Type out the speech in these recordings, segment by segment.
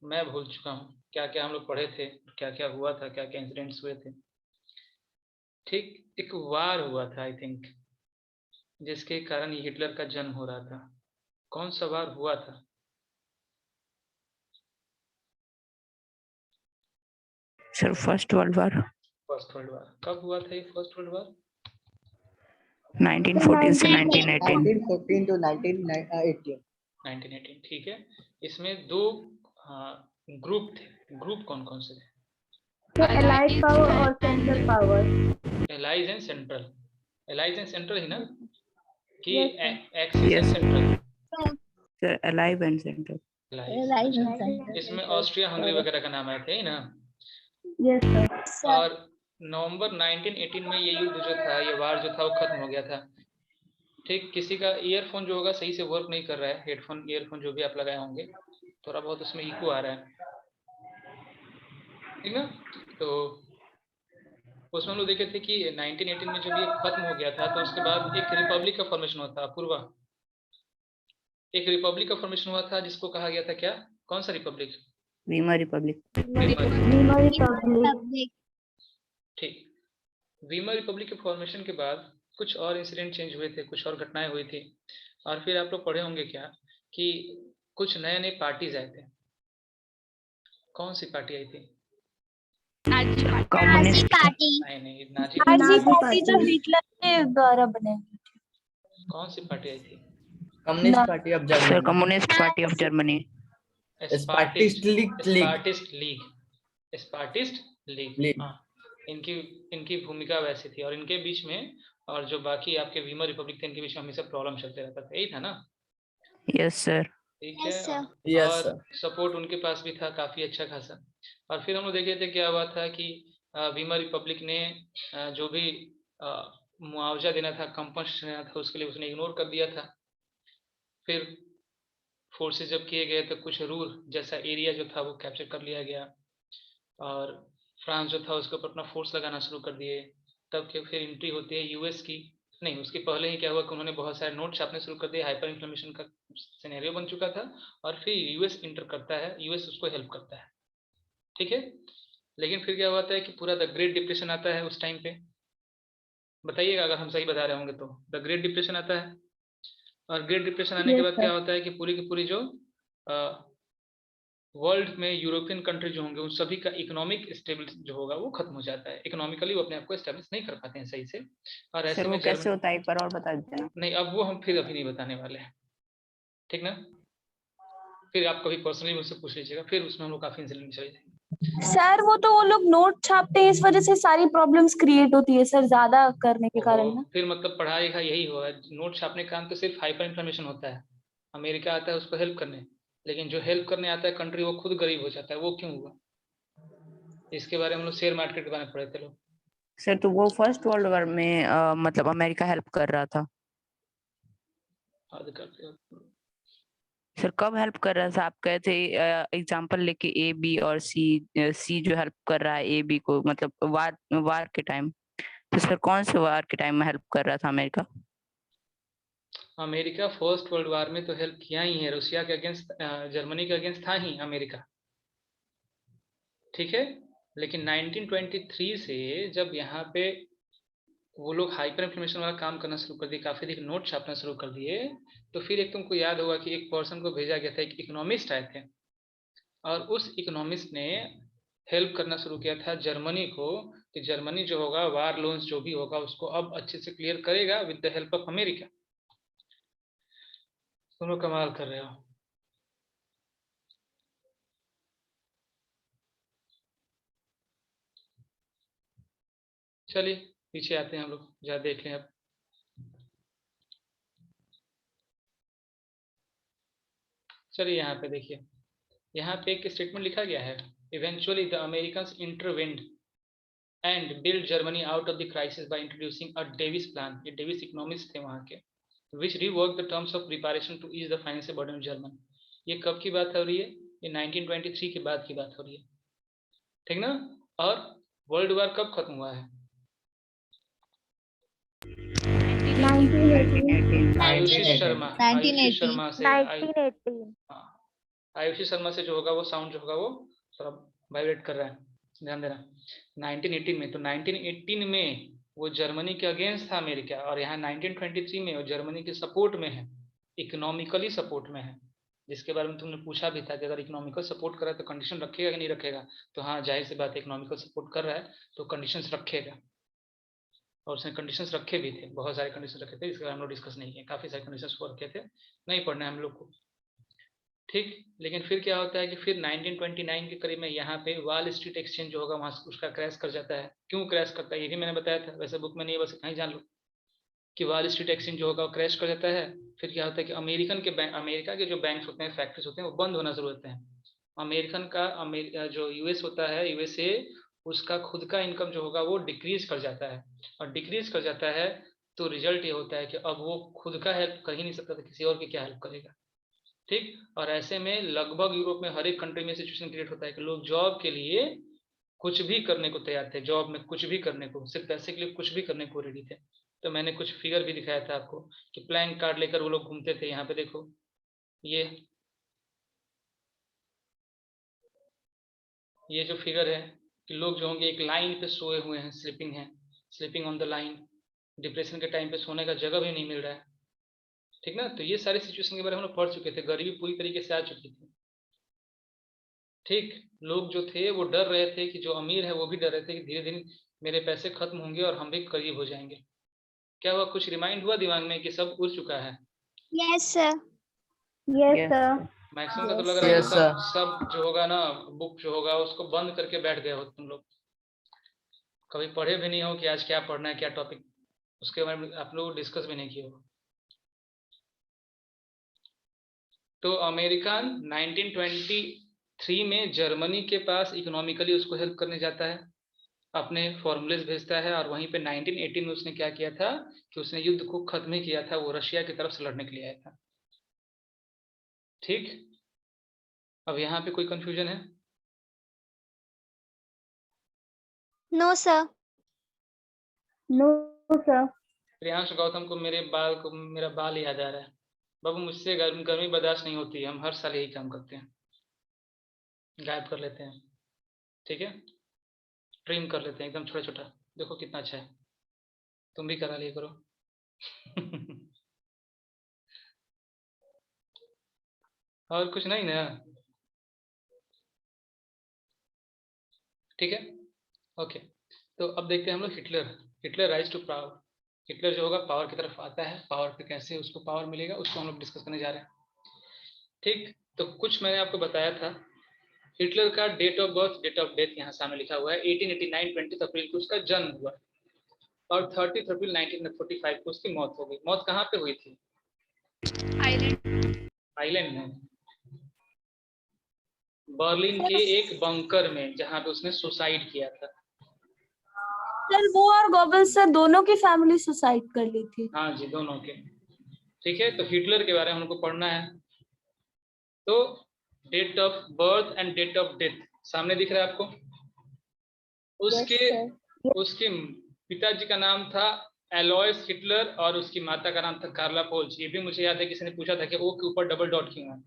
मैं भूल चुका हूँ क्या क्या हम लोग पढ़े थे, क्या क्या हुआ था, क्या क्या इंसिडेंट्स हुए थे। ठीक, एक वार हुआ था आई थिंक, जिसके कारण ये हिटलर का जन्म हो रहा था। कौन सा वार हुआ था? Sir first world war. First world war कब हुआ था? ये फर्स्ट वर्ल्ड वार 1914 से 1918। 1914 to 1918। 1918, ठीक है। इसमें दो ग्रुप थे। ग्रुप कौन कौन से थे? एलाइड पावर और central power. Allies and central. Allies and central ही ना, कि Yes, sir. Axis and Yes. Central? Sir alive and central. Allies. इसमें ऑस्ट्रिया हंगरी वगैरह का नाम आया था ही ना। Yes, sir. और नवंबर 1918 में ये युद्ध जो था, ये वार जो था वो खत्म हो गया था। ठीक, किसी का ईयरफोन जो होगा सही से वर्क नहीं कर रहा है, हेडफोन ईयरफोन जो भी आप लगाए होंगे, थोड़ा बहुत उसमें इको आ रहा है, ठीक ना। तो उसमें हम लोग देखे थे कि 1918 में जब ये खत्म हो गया था तो उसके बाद एक रिपब्लिक का फॉर्मेशन हुआ था। अपूर्वा, एक रिपब्लिक का फॉर्मेशन हुआ था जिसको कहा गया था क्या? कौन सा Republic? Weimar Republic. Weimar Republic. ठीक, वीमर रिपब्लिक के फॉर्मेशन के बाद कुछ और इंसिडेंट चेंज हुए थे, कुछ और घटनाएं हुई थी। और फिर आप लोग पढ़े होंगे क्या कि कुछ नए नए पार्टीज आए थे। कौन सी पार्टी आई थी? Communist party. नहीं, नाजी नाजी पार्टी तो हिटलर के द्वारा बने। कौन सी पार्टी आई थी? Communist party of sir Germany. Communist party of Germany. Spartacist league. Spartacist league. Spartacist league, league. हाँ। इनकी भूमिका वैसी थी, और इनके बीच में और जो बाकी आपके वीमर रिपब्लिक थे इनके बीच में हमेशा प्रॉब्लम चलते रहता था, यही था ना? Yes sir. ठीक है। Yes, और sir. सपोर्ट उनके पास भी था काफी अच्छा खासा। और फिर हम लोग देखे थे क्या हुआ था कि वीमर रिपब्लिक ने जो भी मुआवजा देना था, कंपनसेशन देना था, उसके लिए उसने इग्नोर कर दिया था। फिर फोर्सेस जब किए गए तो कुछ रूर जैसा एरिया जो था वो कैप्चर कर लिया गया, और फ्रांस जो था उसके ऊपर अपना फोर्स लगाना शुरू कर दिए। तब के फिर एंट्री होती है यूएस की। नहीं, उसके पहले ही क्या हुआ कि उन्होंने बहुत सारे नोट छापने शुरू कर दिए, हाइपर इन्फ्लेमेशन का सिनेरियो बन चुका था। और फिर यूएस इंटर करता है, यूएस उसको हेल्प करता है, ठीक है। लेकिन फिर क्या होता है कि पूरा द ग्रेट डिप्रेशन आता है उस टाइम पे। बताइएगा अगर हम सही बता रहे होंगे तो। द ग्रेट डिप्रेशन आता है, और ग्रेट डिप्रेशन आने के Yes, बाद sir. क्या होता है कि पूरी की पूरी जो वर्ल्ड में यूरोपियन कंट्री जो होंगे उन सभी का इकोनॉमिक स्टेबिलिटी जो होगा वो खत्म हो जाता है। इकोनॉमिकली वो अपने आप को एस्टेब्लिश नहीं कर पाते हैं सही से। और ऐसे सर वो में कैसे होता है एक बार और बता दीजिए ना। नहीं, अब वो हम फिर अभी नहीं बताने वाले हैं, ठीक ना। फिर आप कभी पर्सनली मुझसे पूछ लीजिएगा, फिर उसमें हम लोग काफी इंसिडेंट चले जाएंगे। सर वो तो वो लोग नोट छापते हैं, इस वजह से सारी प्रॉब्लम्स क्रिएट होती है सर, ज्यादा करने के कारण ना। फिर मतलब पढ़ाई का यही हुआ, नोट छापने का काम तो सिर्फ हाइपर इन्फ्लेमेशन होता है। अमेरिका आता है उसको हेल्प करने, लेकिन जो हेल्प करने आता है कंट्री वो खुद गरीब हो जाता है। वो क्यों हुआ? इसके बारे में हम लोग शेयर मार्केट के बारे में पढ़े थे लोग। सर तो वो फर्स्ट वर्ल्ड वॉर में मतलब अमेरिका हेल्प कर रहा था। सर कब हेल्प कर रहा था? आप कहे थे एग्जांपल लेके ए बी और सी, सी जो हेल्प कर रहा है ए बी को, मतलब वार के टाइम। तो सर कौन से वार के टाइम में हेल्प कर रहा था America? America first world war में तो हेल्प किया ही है, रशिया के अगेंस्ट, जर्मनी के अगेंस्ट था ही अमेरिका, ठीक है। लेकिन 1923 से जब यहाँ पे वो लोग हाइपर इन्फ्लेमेशन वाला काम करना शुरू कर दिए, काफी अधिक नोट छापना शुरू कर दिए, तो फिर एक तुमको याद होगा कि एक पर्सन को भेजा गया था, एक इकोनॉमिस्ट आए थे, और उस इकोनॉमिस्ट ने हेल्प करना शुरू किया था जर्मनी को, कि जर्मनी जो होगा वार लोन्स जो भी होगा उसको अब अच्छे से क्लियर करेगा with the help of America. तुम लोग कमाल कर रहे हो। चलिए पीछे आते हैं हम लोग, जरा देख लें अब। चलिए यहाँ पे देखिए, यहाँ पे एक स्टेटमेंट लिखा गया है, eventually the Americans intervened and build Germany out of the crisis by introducing a Davis plan. ये डेविस इकोनॉमिस्ट थे वहाँ के, which rework the terms of preparation to ease the financial burden of German. ये कब की बात हो रही है? ये 1923 के बाद की बात हो रही है, ठीक ना। और वर्ल्ड वार कब खत्म हुआ है? 1918. आयुषी शर्मा से 1918. हाँ, आयुषी शर्मा से जो होगा वो साउंड जो होगा वो थोड़ा वाइब्रेट कर रहा है, ध्यान देना। 1918 में, तो 1918 में वो जर्मनी के अगेंस्ट था अमेरिका, और यहाँ 1923 में वो जर्मनी के सपोर्ट में है, इकोनॉमिकली सपोर्ट में है, जिसके बारे में तुमने पूछा भी था कि अगर इकोनॉमिकल सपोर्ट कर रहा है तो कंडीशन रखेगा कि नहीं रखेगा। तो हाँ, जाहिर सी बात है, इकोनॉमिकल सपोर्ट कर रहा है तो कंडीशंस रखेगा, और उसने कंडीशंस रखे भी थे, बहुत सारे कंडीशन रखे थे, इसके बारे में हम लोग डिस्कस नहीं किए, काफी सारे कंडीशंस वो रखे थे, नहीं पढ़ना है हम लोग को, ठीक। लेकिन फिर क्या होता है कि फिर 1929 के करीब में यहाँ पे वॉल स्ट्रीट एक्सचेंज जो होगा वहाँ उसका क्रैश कर जाता है। क्यों क्रैश करता है ये भी मैंने बताया था, वैसे बुक में नहीं है, बस इतना ही जान लो कि वॉल स्ट्रीट एक्सचेंज जो होगा वो क्रैश कर जाता है। फिर क्या होता है कि अमेरिका के जो बैंक होते हैं, फैक्ट्रीज होते हैं, वो बंद होना शुरू होते हैं। अमेरिकन का जो यूएस होता है, यूएसए, उसका खुद का इनकम जो होगा वो डिक्रीज कर जाता है, और डिक्रीज कर जाता है तो रिजल्ट ये होता है कि अब वो खुद का हेल्प कर ही नहीं सकता, तो किसी और की क्या हेल्प करेगा, ठीक। और ऐसे में लगभग यूरोप में हर एक कंट्री में सिचुएशन क्रिएट होता है कि लोग जॉब के लिए कुछ भी करने को तैयार थे, जॉब में कुछ भी करने को, सिर्फ पैसे के लिए कुछ भी करने को रेडी थे। तो मैंने कुछ फिगर भी दिखाया था आपको कि प्लैंक कार्ड लेकर वो लोग घूमते थे। यहाँ पे देखो, ये जो फिगर है कि लोग जो होंगे एक लाइन पे सोए हुए हैं, sleeping on the line, depression के टाइम पे सोने का जगह भी नहीं मिल रहा है, ठीक ना। तो ये सारे सिचुएशन के बारे में हम लोग पढ़ चुके थे, गरीबी पूरी तरीके से आ चुकी थी, ठीक। लोग जो थे वो डर रहे थे कि जो अमीर है वो भी डर रहे थे कि धीरे धीरे मेरे पैसे खत्म होंगे और हम भी गरीब हो जाएंगे। क्या हुआ, कुछ रिमाइंड हुआ दिमाग में कि सब उड़ चुका है? Yes, sir. Yes, Yes, sir. Maximum का तो लग रहा है कि Yes, sir. सब जो होगा ना, बुक जो होगा उसको बंद करके बैठ गए हो तुम लोग, कभी पढ़े भी नहीं हो कि आज क्या पढ़ना है, क्या टॉपिक, उसके बारे में आप लोग डिस्कस भी नहीं किए हो। तो अमेरिकन 1923 में जर्मनी के पास इकोनॉमिकली उसको हेल्प करने जाता है, अपने फॉर्मूलेस भेजता है, और वहीं पे 1918 में उसने क्या किया था कि उसने युद्ध को खत्म ही किया था, वो रशिया की तरफ से लड़ने के लिए आया था, ठीक। अब यहाँ पे कोई कंफ्यूजन है? No, sir. No, sir. Priyansh Gautam को मेरा बाल याद आ रहा है। बाबू, मुझसे गर्मी बर्दाश्त नहीं होती, हम हर साल यही काम करते हैं, गायब कर लेते हैं, ठीक है, ट्रिम कर लेते हैं एकदम छोटा छोटा। देखो कितना अच्छा है, तुम भी करा लिया करो। और कुछ नहीं ना, ठीक है, ओके। तो अब देखते हैं हम लोग Hitler rise to power. Hitler जो होगा पावर की तरफ आता है, पावर पे कैसे उसको पावर मिलेगा उसको हम लोग डिस्कस करने जा रहे हैं, ठीक। तो कुछ मैंने आपको बताया था, हिटलर का date of birth, date of death यहाँ सामने लिखा हुआ है। 1889 20 अप्रैल को उसका जन्म हुआ, और 30 अप्रैल 1945 को उसकी मौत हो गई। मौत कहाँ पे हुई थी? आइलैंड में, बर्लिन के एक बंकर में, जहाँ पे उसने सुसाइड किया था। सर वो और गोबल्स सर दोनों की फैमिली सुसाइड कर ली थी। हाँ जी, दोनों के, ठीक है। तो हिटलर के बारे में हमको पढ़ना है। तो date of birth and date of death सामने दिख रहा है आपको। उसके पिताजी का नाम था एलोयस हिटलर, और उसकी माता का नाम था कार्ला पोल्स। ये भी मुझे याद है किसी ने पूछा था कि ओ के ऊपर डबल डॉट क्यों है,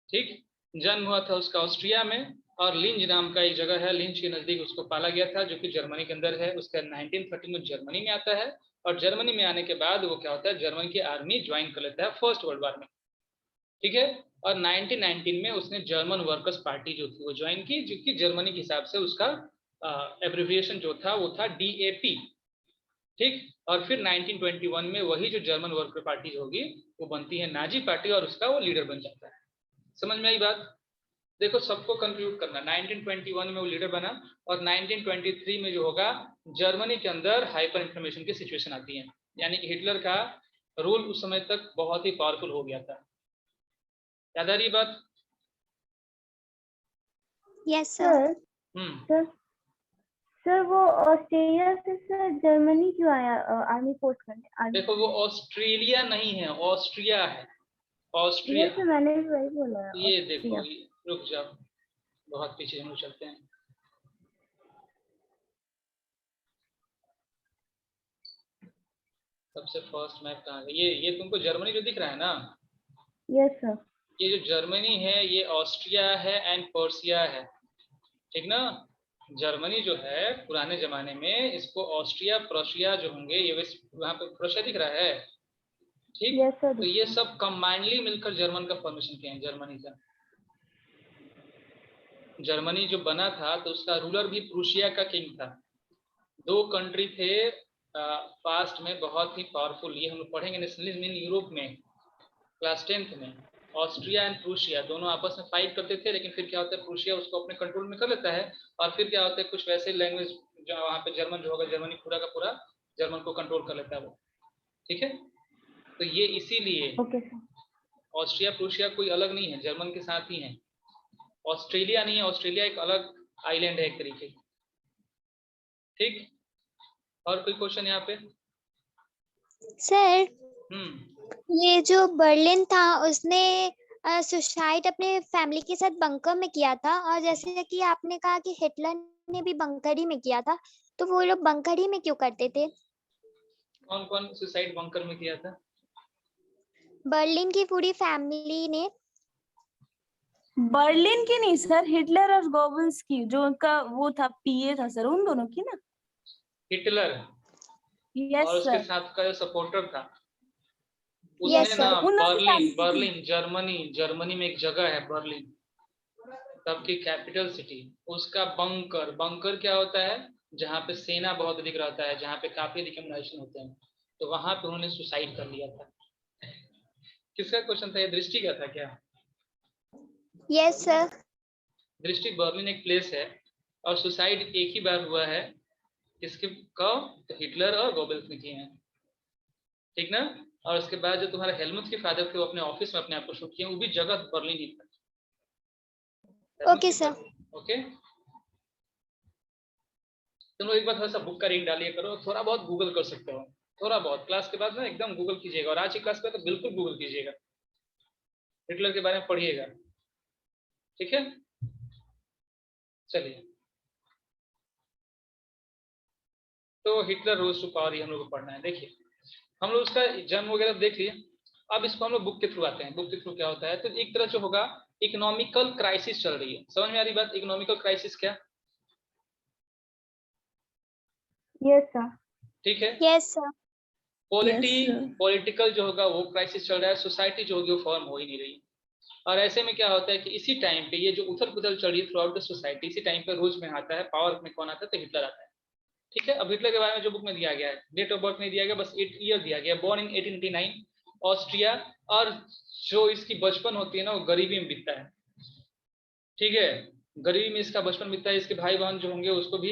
ठीक। जन्म हुआ था उसका ऑस्ट्रिया में, और लिंज नाम का एक जगह है, लिंज के नजदीक उसको पाला गया था, जो कि जर्मनी के अंदर है। उसका 1913 में जर्मनी में आता है, और जर्मनी में आने के बाद वो क्या होता है, जर्मनी की आर्मी ज्वाइन कर लेता है फर्स्ट वर्ल्ड वॉर में, ठीक है। और 1919 में उसने जर्मन वर्कर्स पार्टी जो थी वो ज्वाइन की, जो कि जर्मनी के हिसाब से उसका एब्रिविएशन जो था वो था DAP, ठीक। और फिर 1921 में वही जो जर्मन वर्कर पार्टी होगी वो बनती है नाजी पार्टी, और उसका वो लीडर बन जाता है। समझ में आई बात? देखो, सबको कंक्लूड करना, 1921 में वो लीडर बना, और 1923 में जो होगा जर्मनी के अंदर हाइपर इन्फ्लेमेशन की सिचुएशन आती है, यानी कि हिटलर का रूल उस समय तक बहुत ही पावरफुल हो गया था। याद आ रही बात? Yes, sir. सर वो ऑस्ट्रेलिया से सर जर्मनी क्यों आया आर्मी फोर्स करने? देखो, वो ऑस्ट्रेलिया नहीं है, ऑस्ट्रिया है, ऑस्ट्रिया। ये मैंने भी वही बोला। ये देखो, रुक जाओ, बहुत पीछे हम लोग चलते हैं। सबसे फर्स्ट मैप कहाँ है? ये तुमको जर्मनी जो दिख रहा है ना? Yes sir. ये जो जर्मनी है ये ऑस्ट्रिया है एंड पर्सिया है, ठीक ना। जर्मनी जो है पुराने जमाने में इसको ऑस्ट्रिया प्रोशिया जो होंगे ये वहाँ पे प्रोशिया दिख रहा है, ठीक। Yes, sir. तो ये सब कंबाइंडली मिलकर जर्मन का फॉर्मेशन किया है, जर्मनी का। जर्मनी जो बना था तो उसका रूलर भी प्रूशिया का किंग था। दो कंट्री थे पास्ट में बहुत ही पावरफुल, ये हम लोग पढ़ेंगे नेशनलिज्म इन यूरोप में क्लास 10th में। ऑस्ट्रिया एंड प्रूशिया दोनों आपस में फाइट करते थे, लेकिन फिर क्या होता है प्रूशिया उसको अपने कंट्रोल में कर लेता है, और फिर क्या होता है कुछ वैसे लैंग्वेज जो वहाँ पे जर्मन जो होगा, जर्मनी पूरा का पूरा जर्मन को कंट्रोल कर लेता है वो, ठीक है। तो ये इसीलिए Okay, sir. ऑस्ट्रिया प्रूशिया कोई अलग नहीं है, जर्मन के साथ ही है। ऑस्ट्रेलिया नहीं है, ऑस्ट्रेलिया एक अलग आइलैंड है एक तरीके की, ठीक। और कोई क्वेश्चन यहाँ पे? सर हम्म, ये जो बर्लिन था उसने सुसाइड अपने फैमिली के साथ बंकर में किया था, और जैसे कि आपने कहा कि हिटलर ने भी बंकर ही में किया था, तो वो लोग बंकर ही में क्यों करते थे? कौन कौन सुसाइड बंकर में किया था? बर्लिन की पूरी फैमिली ने। बर्लिन की नहीं सर, हिटलर और गोबल्स की, जो उनका वो था पीए था सर, उन दोनों की ना। हिटलर यस और उसके सर। साथ का जो सपोर्टर था Yes, उसने sir. ना उन्होंने बर्लिन, family की। बर्लिन जर्मनी में एक जगह है बर्लिन, तब की कैपिटल सिटी, उसका बंकर, बंकर क्या होता है जहाँ पे सेना बहुत अधिक रहता है, जहाँ पे काफी अधिक एम्युनिशन होते हैं, तो वहां पे उन्होंने सुसाइड कर लिया था। किसका क्वेश्चन था ये, दृष्टि का था क्या? Yes, sir. दृष्टि, बर्लिन एक प्लेस है और सुसाइड एक ही बार हुआ है, किसके कब, तो हिटलर और गोबल्स ने किए हैं, ठीक ना। और उसके बाद जो तुम्हारे हेलमुथ के फादर थे वो अपने ऑफिस में अपने आप को शूट किए, वो भी जगह बर्लिन ही था। Okay, sir. ओके, तुम लोग एक बार थोड़ा सा बुक का रीड डालिए करो, थोड़ा बहुत गूगल कर सकते हो, थोड़ा बहुत क्लास के बाद ना एकदम गूगल कीजिएगा, और आज की क्लास के बाद तो बिल्कुल गूगल कीजिएगा, हिटलर के बारे में पढ़िएगा, ठीक है। चलिए, तो हिटलर रोज टू पावर, ये हम लोग को पढ़ना है। देखिए हम लोग उसका जन्म वगैरह देख लिए, अब इसको हम लोग बुक के थ्रू आते हैं। बुक के थ्रू क्या होता है, तो एक तरह से होगा इकोनॉमिकल क्राइसिस चल रही है, समझ में आ रही बात? इकोनॉमिकल क्राइसिस क्या, Yes, sir. ठीक है। Yes, sir. पॉलिटिकल जो होगा वो क्राइसिस चल रहा है, सोसाइटी जो होगी वो फॉर्म हो ही नहीं रही। और ऐसे में क्या होता है कि इसी टाइम पे ये जो उथल पुथल चल रही है थ्रू आउट द सोसाइटी, इसी टाइम पे रोज में आता है, पावर में कौन आता है, तो हिटलर आता है, ठीक है। अब हिटलर के बारे में जो बुक में दिया गया है, डेट ऑफ बर्थ नहीं दिया गया, बस 8 ईयर दिया गया, बोर्न इन 1889 ऑस्ट्रिया, और जो इसकी बचपन होती है ना वो गरीबी में बीतता है, ठीक है। गरीबी में इसका बचपन बीतता है। इसके भाई बहन जो होंगे उसको भी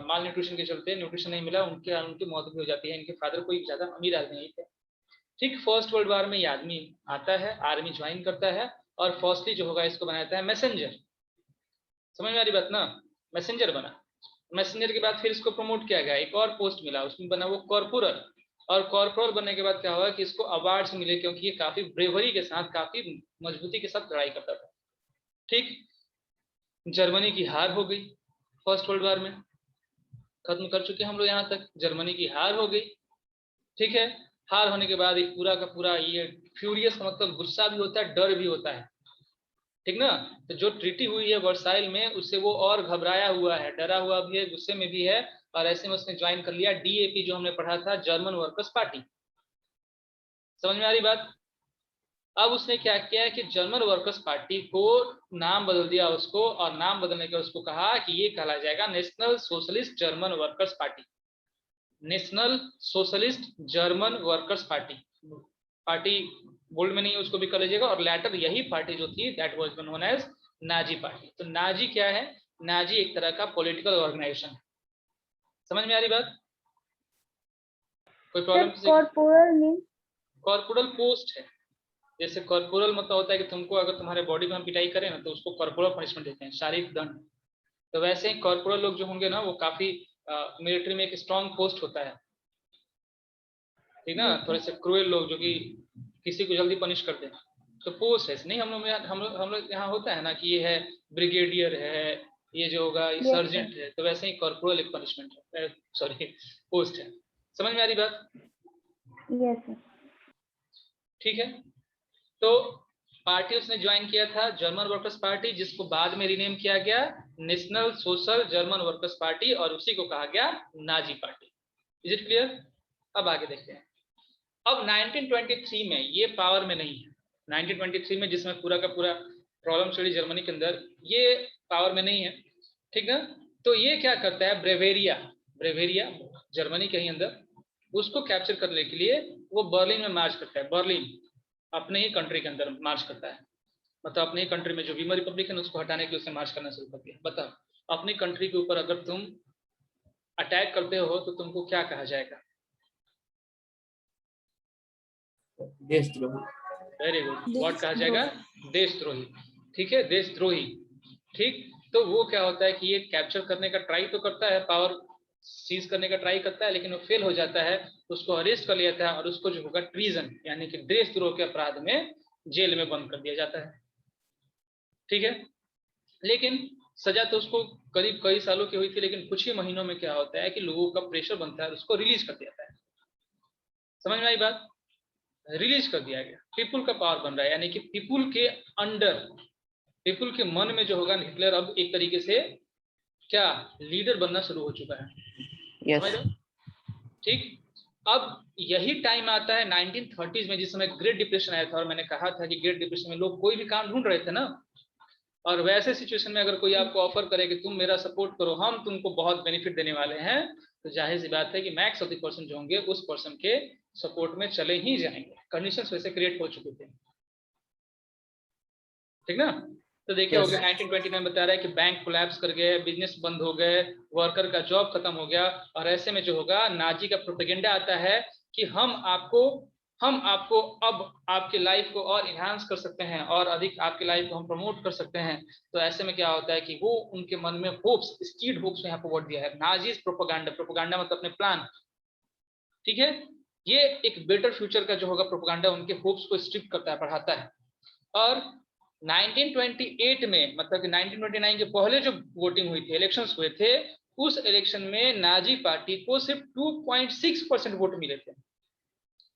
माल न्यूट्रिशन के चलते न्यूट्रिशन नहीं मिला, उनकी मौत भी हो जाती है। इनके फादर कोई ज्यादा अमीर आदमी नहीं थे, ठीक। फर्स्ट वर्ल्ड वॉर में ये आदमी आता है, आर्मी ज्वाइन करता है, और फर्स्टली जो होगा इसको बनाता है मैसेंजर, समझ में आ रही बात ना, मैसेंजर बना। मैसेंजर के बाद फिर इसको प्रमोट किया गया, एक और पोस्ट मिला, उसमें बना वो कॉर्पोरल, और कॉर्पोरल बनने के बाद क्या हुआ कि इसको अवार्ड्स मिले, क्योंकि ये काफी ब्रेवरी के साथ, काफी मजबूती के साथ लड़ाई करता था, ठीक। जर्मनी की हार हो गई फर्स्ट वर्ल्ड वॉर में, खत्म कर चुके हम लोग यहाँ तक, जर्मनी की हार हो गई, ठीक है। हार होने के बाद एक पूरा का पूरा ये फ्यूरियस का मतलब गुस्सा भी होता है, डर भी होता है, ठीक ना। तो जो ट्रीटी हुई है वर्साइल में उससे वो और घबराया हुआ है, डरा हुआ भी है, गुस्से में भी है, और ऐसे में उसने ज्वाइन कर लिया डीएपी, जो हमने पढ़ा था, जर्मन वर्कर्स पार्टी, समझ में आ रही बात? अब उसने क्या किया है कि जर्मन वर्कर्स पार्टी को नाम बदल दिया उसको, और नाम बदलने के उसको कहा कि ये कहला जाएगा National Socialist German Workers Party, National Socialist German Workers Party. Party bold में नहीं है, उसको भी कर लीजिएगा, और लेटर यही पार्टी जो थी that was known as Nazi party. तो नाजी क्या है, नाजी एक तरह का पॉलिटिकल ऑर्गेनाइजेशन है, समझ में आ रही बात? कोई problem? Sir, corporal means? Corporal post है, जैसे कॉर्पोरल मतलब होता है कि तुमको अगर तुम्हारे बॉडी में हम पिटाई करें ना तो उसको कॉर्पोरल पनिशमेंट देते हैं, शारीरिक दंड। तो वैसे ही कॉर्पोरल लोग जो होंगे ना वो काफी मिलिट्री में एक स्ट्रॉन्ग पोस्ट होता है, ठीक ना, थोड़े से क्रूएल लोग जो कि किसी को जल्दी पनिश कर दें, तो पोस्ट है। नहीं हम लोग यहाँ होता है ना कि ये है ब्रिगेडियर है, ये जो होगा ये सर्जेंट है, तो वैसे ही कॉर्पोरल एक पनिशमेंट है, सॉरी पोस्ट है, समझ में आ रही बात? Yes, sir. ठीक है। तो पार्टी उसने ज्वाइन किया था जर्मन वर्कर्स पार्टी, जिसको बाद में रीनेम किया गया national social German Workers party, और उसी को कहा गया Nazi party. Is it clear? अब आगे देखते हैं। अब 1923 में ये पावर में नहीं है। 1923 में जिसमें पूरा का पूरा प्रॉब्लम चली जर्मनी के अंदर, ये पावर में नहीं है, ठीक है। तो ये क्या करता है, ब्रेवेरिया जर्मनी के ही अंदर, उसको कैप्चर करने के लिए वो बर्लिन में मार्च करता है। बर्लिन अपने ही कंट्री के अंदर मार्च करता है, मतलब अपने ही कंट्री में जो वीमर रिपब्लिक है उसको हटाने के लिए उसने मार्च करना शुरू कर दिया। बताओ, अपनी कंट्री के ऊपर अगर तुम अटैक करते हो तो तुमको क्या कहा जाएगा? देशद्रोही। वेरी गुड, व्हाट कहा जाएगा? देशद्रोही। ठीक है, देशद्रोही। ठीक, तो वो क्या होता है कि ये कैप्चर करने का ट्राई तो करता है, पावर सीज करने का ट्राई करता है, लेकिन वो फेल हो जाता है। उसको अरेस्ट कर लिया जाता है और उसको जो होगा ट्रीजन यानी कि देशद्रोह के अपराध में जेल में बंद कर दिया जाता है। ठीक है, लेकिन सजा तो उसको करीब कई सालों की हुई थी, लेकिन कुछ ही महीनों में क्या होता है कि लोगों का प्रेशर बनता है, उसको रिलीज कर दिया जाता है। समझ में आई बात? रिलीज कर दिया गया, पीपुल का पावर बन रहा है, यानी कि पीपुल के अंडर, पीपुल के मन में जो होगा हिटलर अब एक तरीके से क्या लीडर बनना शुरू हो चुका है। यस ठीक, अब यही टाइम आता है 1930s में, जिस समय ग्रेट डिप्रेशन आया था, और मैंने कहा था कि ग्रेट डिप्रेशन में लोग कोई भी काम ढूंढ रहे थे ना, और वैसे सिचुएशन में अगर कोई आपको ऑफर करे कि तुम मेरा सपोर्ट करो, हम तुमको बहुत बेनिफिट देने वाले हैं, तो जाहिर सी बात है कि मैक्स ऑफ द पर्सन जो होंगे उस पर्सन के सपोर्ट में चले ही जाएंगे। कंडीशंस वैसे क्रिएट हो चुके थे, ठीक ना। तो देखिए हो गया 1929 में बता रहा है कि बैंक कोलैप्स कर गए, बिजनेस बंद हो गए, वर्कर का जॉब खत्म हो गया, और ऐसे में जो होगा नाजी का प्रोपेगेंडा आता है कि हम आपको अब आपकी लाइफ को और इन्हांस कर सकते हैं और अधिक आपकी लाइफ को हम प्रमोट कर सकते हैं। तो ऐसे में क्या होता है कि वो उनके मन में होप्स, स्टीड होप्स यहाँ पर वर्ड दिया है, नाजीज प्रोपेगेंडा। प्रोपेगेंडा मतलब अपने प्लान, ठीक है। ये एक बेटर फ्यूचर का जो होगा प्रोपेगेंडा उनके होप्स को स्ट्रिक्ट करता है, बढ़ाता है। और 1928 में, मतलब कि 1929 के पहले जो वोटिंग हुई थी, इलेक्शंस हुए थे, उस इलेक्शन में नाजी पार्टी को सिर्फ 2.6% वोट मिले थे,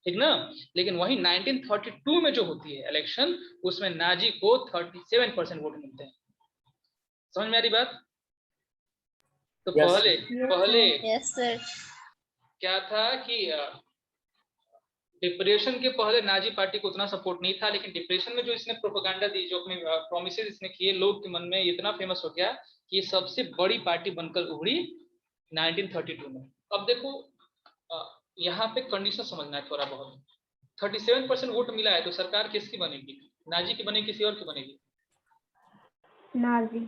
ठीक ना। लेकिन वही 1932 में जो होती है इलेक्शन, उसमें नाजी को 37% वोट मिलते हैं। समझ में आ रही बात? तो पहले क्या था कि डिप्रेशन के पहले नाजी पार्टी को उतना सपोर्ट नहीं था, लेकिन डिप्रेशन में जो इसने प्रोपेगेंडा दी, जो अपने प्रॉमिसेस इसने किए, लोग के मन में इतना फेमस हो गया कि ये सबसे बड़ी पार्टी बनकर उभरी 1932 में। अब देखो यहाँ पे कंडीशन समझना है थोड़ा बहुत। 37% वोट मिला है, तो सरकार किसकी बनेगी? नाजी की बनेगी, किसी और की बनेगी? नाजी।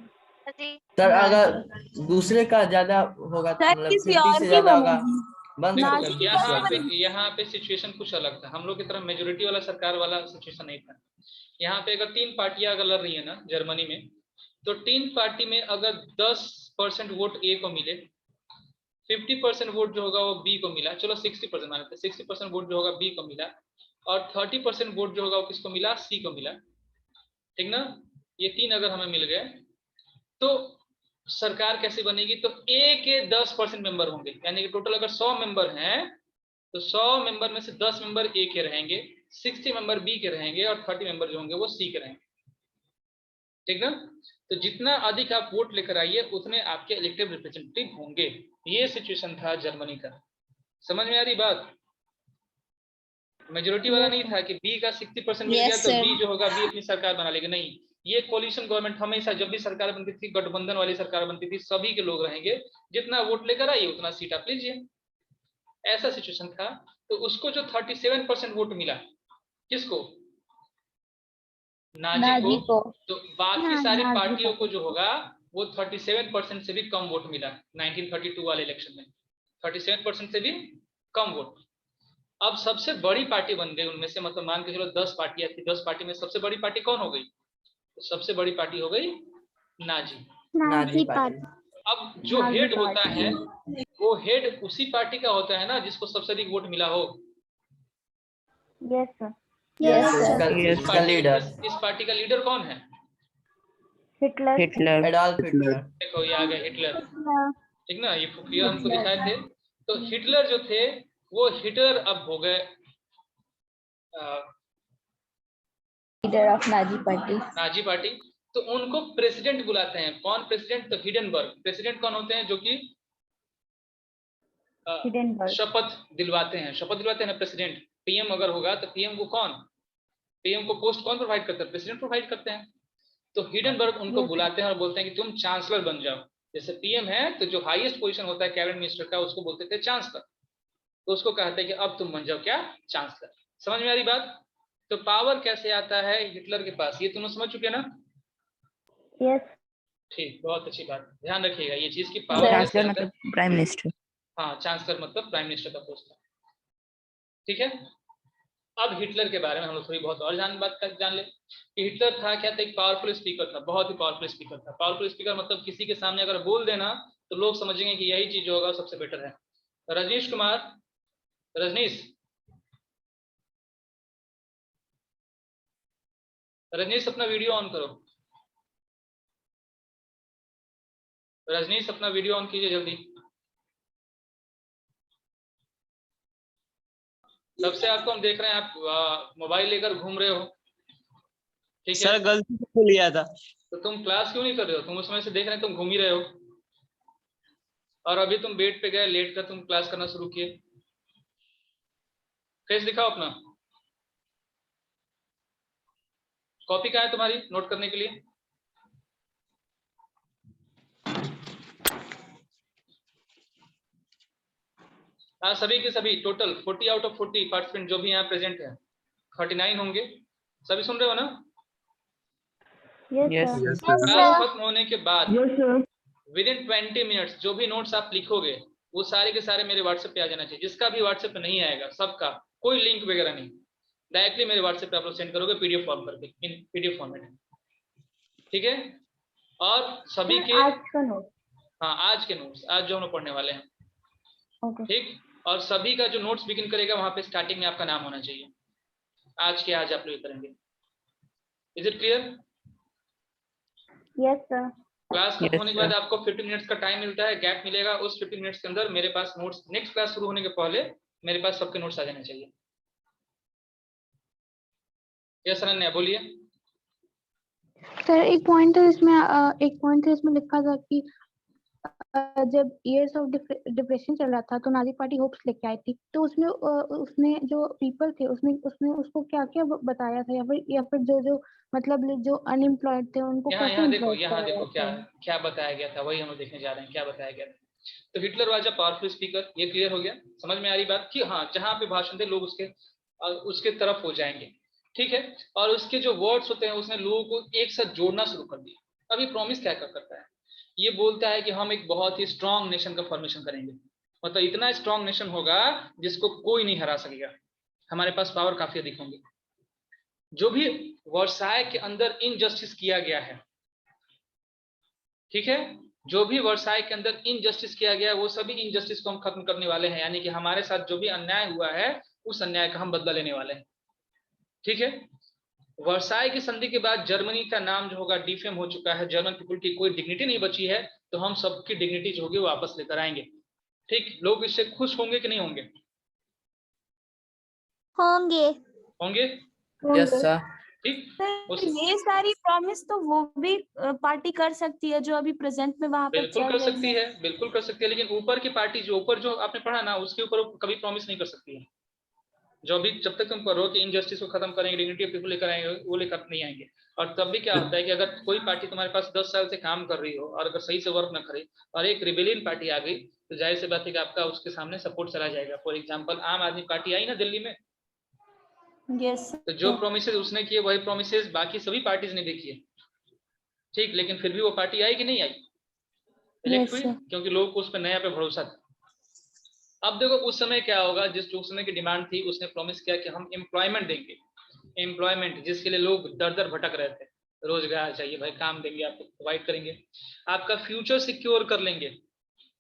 सर अगर दूसरे का ज्यादा होगा तो मतलब किसी 50 और से की ज्यादा होगा, बनेगी। बन सकता है नाजी दूसरे यहाँ पे सिचुएशन कुछ अलग था। हम लोग की तरफ मेजोरिटी वाला सरकार वाला सिचुएशन नहीं था। यहाँ पे अगर 3 पार्टियां अगर लड़ रही है ना जर्मनी में, तो 3 पार्टी में अगर 10% वोट ए को मिले, 50% वोट जो होगा वो बी को मिला, चलो 60% मान लेते हैं, 60% वोट जो होगा बी को मिला, और 30% वोट जो होगा वो किसको मिला? सी को मिला, ठीक ना। ये 3 अगर हमें मिल गए तो सरकार कैसे बनेगी? तो ए के 10% मेंबर होंगे, यानी कि टोटल अगर 100 मेंबर हैं तो 100 मेंबर में से 10 मेंबर ए के रहेंगे, 60 मेंबर बी के रहेंगे, और 30 मेंबर जो होंगे वो सी के रहेंगे, ठीक ना। तो जितना अधिक आप वोट लेकर आइए उतने आपके इलेक्टिव रिप्रेजेंटेटिव होंगे। ये सिचुएशन था जर्मनी का। समझ में आ रही बात? मेजोरिटी वाला नहीं था कि बी का 60% मिल गया तो बी जो होगा बी अपनी सरकार बना लेगा, नहीं। ये कोलिशन गवर्नमेंट हमेशा जब भी सरकार बनती थी, गठबंधन वाली सरकार बनती थी, सभी के लोग रहेंगे, जितना वोट लेकर आइए उतना सीट आप लीजिए, ऐसा सिचुएशन था। तो उसको जो 37% वोट मिला, किसको? नाजी को। तो बाकी सारी पार्टियों को जो होगा वो 37% से भी कम वोट मिला 1932 वाले इलेक्शन में, 37% से भी कम वोट। अब सबसे बड़ी पार्टी बन गई उनमें से, मतलब मान के चलो 10 पार्टियां थी, 10 पार्टी में सबसे बड़ी पार्टी कौन हो गई? तो सबसे बड़ी पार्टी हो गई नाजी पार्टी। अब जो हेड होता है वो हेड उसी पार्टी का होता है ना जिसको सबसे अधिक वोट मिला हो। Yes sir. इसका लीडर, इस पार्टी का लीडर कौन है? हिटलर। Adolf Hitler. देखो ये आ गया हिटलर, ठीक ना। ये फिगर हमको दिखाए थे। तो हिटलर जो थे वो हिटलर अब हो गए leader of Nazi party. Nazi party. तो उनको प्रेसिडेंट बुलाते हैं। कौन प्रेसिडेंट? तो हिडेनबर्ग। प्रेसिडेंट कौन होते हैं? जो कि हिडेनबर्ग। शपथ दिलवाते हैं। शपथ दिलवाते हैं ना प्रेसिडेंट। पीएम अगर होगा तो पीएम को कौन, पीएम को पोस्ट कौन प्रोवाइड करता है? प्रेसिडेंट प्रोवाइड करते हैं। तो हिडेनबर्ग उनको बुलाते हैं और बोलते हैं कि तुम चांसलर बन जाओ। जैसे पीएम है तो जो हाईएस्ट पोजीशन होता है कैबिनेट मिनिस्टर का, उसको बोलते थे चांसलर। तो उसको कहते हैं कि अब तुम बन जाओ क्या? चांसलर। समझ में आ रही बात? तो पावर कैसे आता है हिटलर के पास, ये तुम समझ चुके ना? यस। ठीक, बहुत अच्छी बात, ध्यान रखिएगा ये चीज की पावर कैसे चांसलर आता है। मतलब प्राइम मिनिस्टर। हाँ, चांसलर मतलब प्राइम मिनिस्टर का पोस्ट है। ठीक है। अब हिटलर के बारे में हम लोग थोड़ी बहुत और जान ले कि हिटलर था क्या? था एक पावरफुल स्पीकर था, बहुत ही पावरफुल स्पीकर था। पावरफुल स्पीकर मतलब किसी के सामने अगर बोल देना तो लोग समझेंगे कि यही चीज होगा सबसे बेटर है। रजनीश कुमार, रजनीश रजनीश अपना वीडियो ऑन करो। रजनीश अपना वीडियो ऑन कीजिए जल्दी। तब से आपको हम देख रहे हैं, आप मोबाइल लेकर घूम रहे हो। ठीक है सर, गलती से लिया था। तो तुम क्लास क्यों नहीं कर रहे हो? तुम उस समय से देख रहे हैं तुम घूम ही रहे हो, और अभी तुम बेड पे गए, लेट कर तुम क्लास करना शुरू किए। फेस दिखाओ अपना। कॉपी कहाँ है तुम्हारी नोट करने के लिए? हाँ, सभी के सभी टोटल 40 आउट ऑफ 40 पार्टिसिपेंट जो भी यहाँ प्रेजेंट है, 39 होंगे। सभी सुन रहे हो ना? यस यस क्लास खत्म होने के बाद विद इन 20 मिनट्स जो भी नोट्स आप लिखोगे वो सारे के सारे मेरे व्हाट्सएप पे आ जाना चाहिए। जिसका भी व्हाट्सएप पे नहीं आएगा, सबका, कोई लिंक वगैरह नहीं, डायरेक्टली मेरे व्हाट्सएप पे आप लोग सेंड करोगे पीडीएफ फॉर्म करके, इन पीडीएफ फॉर्मेट। ठीक है। और सभी के, आज का नोट। हाँ, आज के नोट्स, आज जो हम लोग पढ़ने वाले हैं। ओके। ठीक। और सभी का जो नोट्स बिगिन करेगा वहां पे स्टार्टिंग में आपका नाम होना चाहिए। आज के आज आप लोग करेंगे। Is it clear? Yes sir. Class खत्म Yes, होने के बाद sir. आपको 15 मिनट्स का टाइम मिलता है, गैप मिलेगा। उस 15 मिनट्स के अंदर मेरे पास नोट्स, नेक्स्ट क्लास शुरू होने के पहले मेरे पास सबके नोट्स आ जाने चाहिए। यस अनन्या, बोलिए। सर एक पॉइंट है इसमें लिखा था कि जब इयर्स ऑफ डिप्रेशन चल रहा था तो नाजी पार्टी होप्स लेके आई थी, तो उसमें उसने जो पीपल थे उसमें उसने उसको क्या क्या बताया था, या फिर जो जो मतलब जो अनएम्प्लॉयड थे उनको कैसे यहाँ देखो, एम्प्लॉयड यहाँ देखो क्या कराया था। क्या बताया गया था, वही हम लोग देखने जा रहे हैं, क्या बताया गया था। तो Hitler was a powerful speaker, ये क्लियर हो गया? समझ में आ रही बात कि हाँ, जहाँ पे भाषण दे लोग उसके तरफ हो जाएंगे। ठीक है। और उसके जो वर्ड्स होते हैं उसने लोगों को एक साथ जोड़ना शुरू कर दिया। अभी प्रॉमिस क्या करता है? ये बोलता है कि हम एक बहुत ही स्ट्रांग नेशन का फॉर्मेशन करेंगे। मतलब इतना स्ट्रांग नेशन होगा जिसको कोई नहीं हरा सकेगा। हमारे पास पावर काफी अधिक होंगे। जो भी वर्साय के अंदर इनजस्टिस किया गया है, ठीक है, जो भी वर्साय के अंदर इनजस्टिस किया गया है वो सभी इनजस्टिस को हम खत्म करने वाले हैं। यानी कि हमारे साथ जो भी अन्याय हुआ है उस अन्याय का हम बदला लेने वाले हैं। ठीक है। वर्साय की संधि के बाद जर्मनी का नाम जो होगा डिफेम हो चुका है। जर्मन पीपल की कोई डिग्निटी नहीं बची है, तो हम सबकी डिग्निटी जो होगी वापस लेकर आएंगे। ठीक। लोग इससे खुश होंगे कि नहीं होंगे? होंगे। होंगे। Yes sir. ठीक। सर ये सारी प्रॉमिस तो वो भी पार्टी कर सकती है जो अभी प्रेजेंट में वहां पर बिल्कुल चल कर रही सकती है, बिल्कुल कर सकती है, लेकिन ऊपर की पार्टी जो ऊपर जो आपने पढ़ा ना उसके ऊपर कभी प्रॉमिस नहीं कर सकती है। जो भी जब तक तुम करो कि इनजस्टिस को खत्म करेंगे, डिग्निटी ऑफ पीपल लेकर आएंगे, वो लेकर नहीं आएंगे। और तब भी क्या होता है कि अगर कोई पार्टी तुम्हारे पास 10 साल से काम कर रही हो और अगर सही से वर्क ना करे और एक रिबेलियन पार्टी आ गई तो जाहिर सी बात है कि आपका उसके सामने सपोर्ट चला जाएगा। फॉर एग्जाम्पल आम आदमी पार्टी आई ना दिल्ली में, यस तो जो प्रोमिस उसने किए वही प्रोमिस बाकी सभी पार्टीज ने भी किए। ठीक। लेकिन फिर भी वो पार्टी आई कि नहीं आई? इलेक्ट हुई, क्योंकि लोगों को उस पर नया पे भरोसा था। अब देखो उस समय क्या होगा, जिस उस समय की डिमांड थी उसने प्रॉमिस किया कि हम एम्प्लॉयमेंट देंगे। एम्प्लॉयमेंट जिसके लिए लोग दर दर भटक रहे थे, रोजगार चाहिए भाई, काम देंगे, आपको प्रोवाइड करेंगे, आपका फ्यूचर सिक्योर कर लेंगे।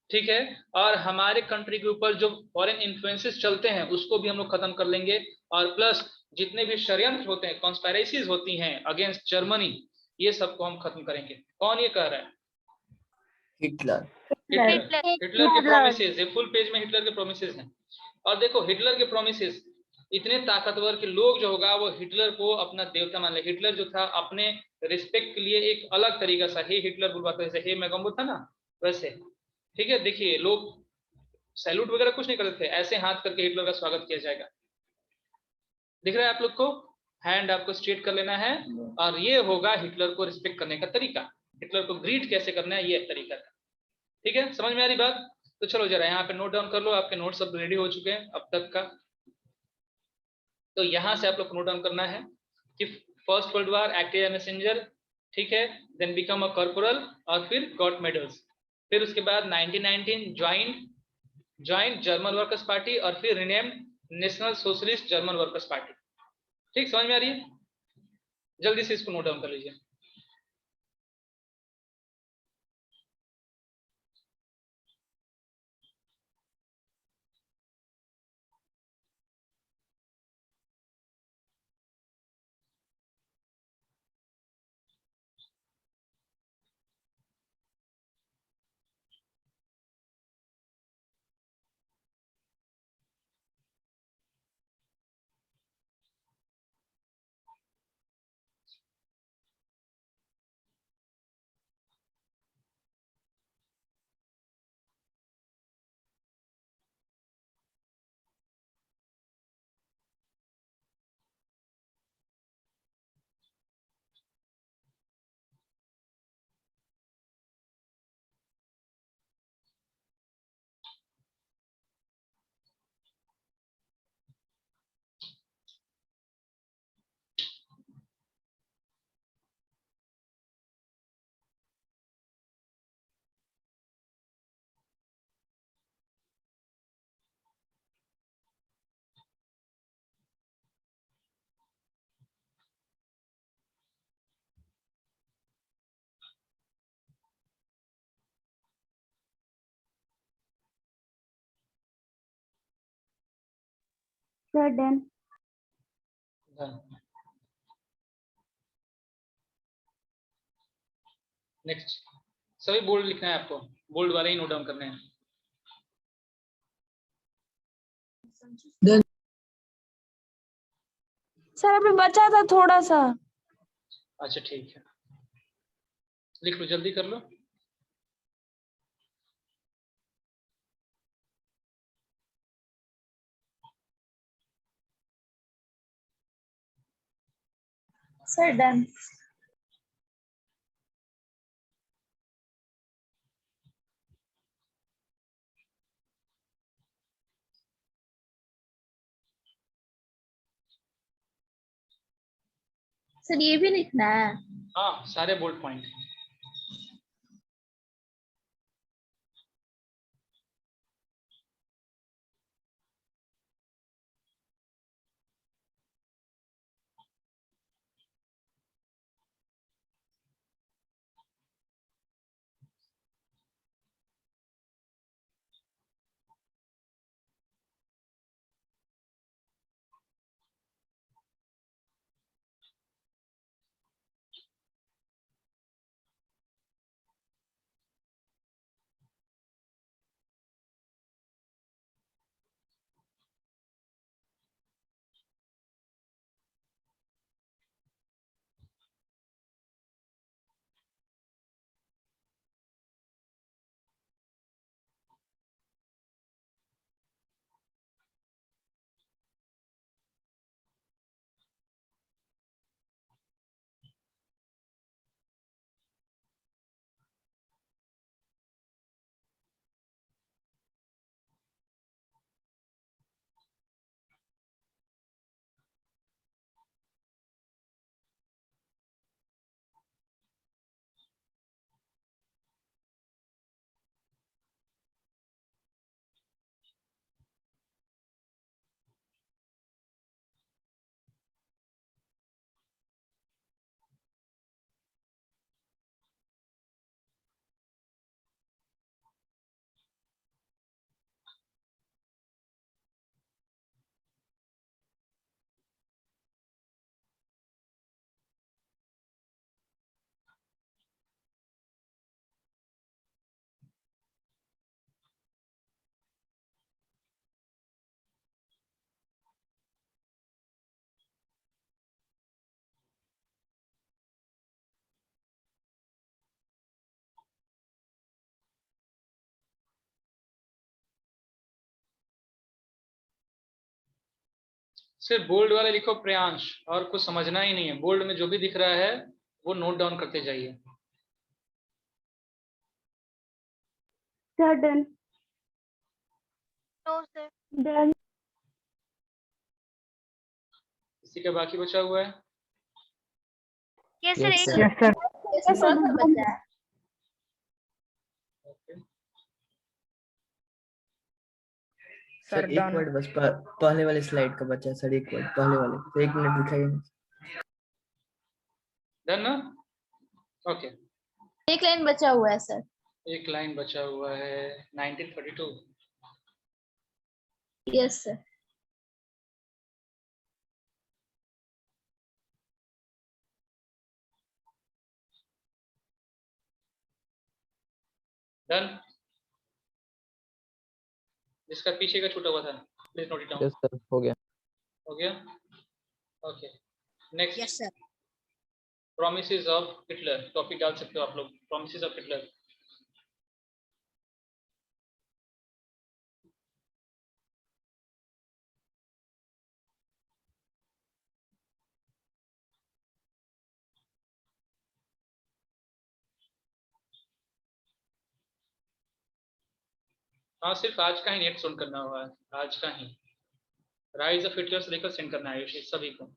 ठीक है। और हमारे कंट्री के ऊपर जो फॉरेन इन्फ्लुएंसेस चलते हैं उसको भी हम लोग खत्म कर लेंगे। और प्लस जितने भी षड्यंत्र होते हैं, कॉन्स्पायरेसीज होती हैं अगेंस्ट जर्मनी, ये सबको हम खत्म करेंगे। कौन ये कह रहा है? हिटलर। हिटलर के प्रोमिसेस, ये फुल पेज में हिटलर के प्रोमिसेस हैं। और देखो हिटलर के प्रोमिसेस इतने ताकतवर कि लोग जो होगा वो हिटलर को अपना देवता मान ले। हिटलर जो था अपने रिस्पेक्ट के लिए एक अलग तरीका सा हे हिटलर बुलवाता, जैसे हे मैगम्बो था ना वैसे, ठीक है। देखिए लोग सैल्यूट वगैरह कुछ नहीं करते थे, ऐसे हाथ करके हिटलर का स्वागत किया जाएगा। दिख रहा है आप लोग को? हैंड आपको स्ट्रेट कर लेना है, और ये होगा हिटलर को रिस्पेक्ट करने का तरीका। हिटलर को ग्रीट कैसे करना है ये तरीका था, ठीक है। समझ में आ रही बात? तो चलो जरा यहाँ पे नोट डाउन कर लो, आपके नोट सब रेडी हो चुके हैं अब तक का। तो यहाँ से आप लोग को नोट डाउन करना है कि first world war act as messenger, ठीक है, देन बिकम अ कॉर्पोरल, और फिर गॉट मेडल्स। फिर उसके बाद 1919 ज्वाइन जर्मन वर्कर्स पार्टी, और फिर renamed national Socialist German Workers party. ठीक, समझ में आ रही है? जल्दी से इसको नोट डाउन कर लीजिए। Sir done. नेक्स्ट, सभी बोल्ड लिखना है आपको, बोल्ड वाले ही नोट डाउन करने हैं। सर अभी बचा था थोड़ा सा। अच्छा ठीक है, लिख लो, जल्दी कर लो। Sir done. सर ये भी लिखना है? हाँ, सारे बोल्ड पॉइंट। सिर्फ बोल्ड वाले लिखो प्रियांश, और कुछ समझना ही नहीं है। बोल्ड में जो भी दिख रहा है वो नोट डाउन करते जाइए। Sir done. No sir. Done. किसी का बाकी बचा हुआ है? यस सर, Yes, एक sir. Yes, sir. Okay. Sir एक वर्ड बस पहले वाले स्लाइड का बचा है सर, एक वर्ड पहले वाले, तो 1 मिनट दिखाइए। डन ना? ओके, एक लाइन बचा हुआ है सर। एक लाइन बचा हुआ है 1932। Yes sir. डन। जिसका पीछे का छूटा हुआ था please note it down. Yes sir, हो गया। हो गया? Okay, next. Yes sir. Promises of Hitler, topic डाल सकते हो आप लोग, प्रोमिसेस ऑफ हिटलर। हाँ, सिर्फ आज का ही नेट सुन करना हुआ है, आज का ही। राइज ऑफ हिटलर से लेकर सेंड करना है सभी को।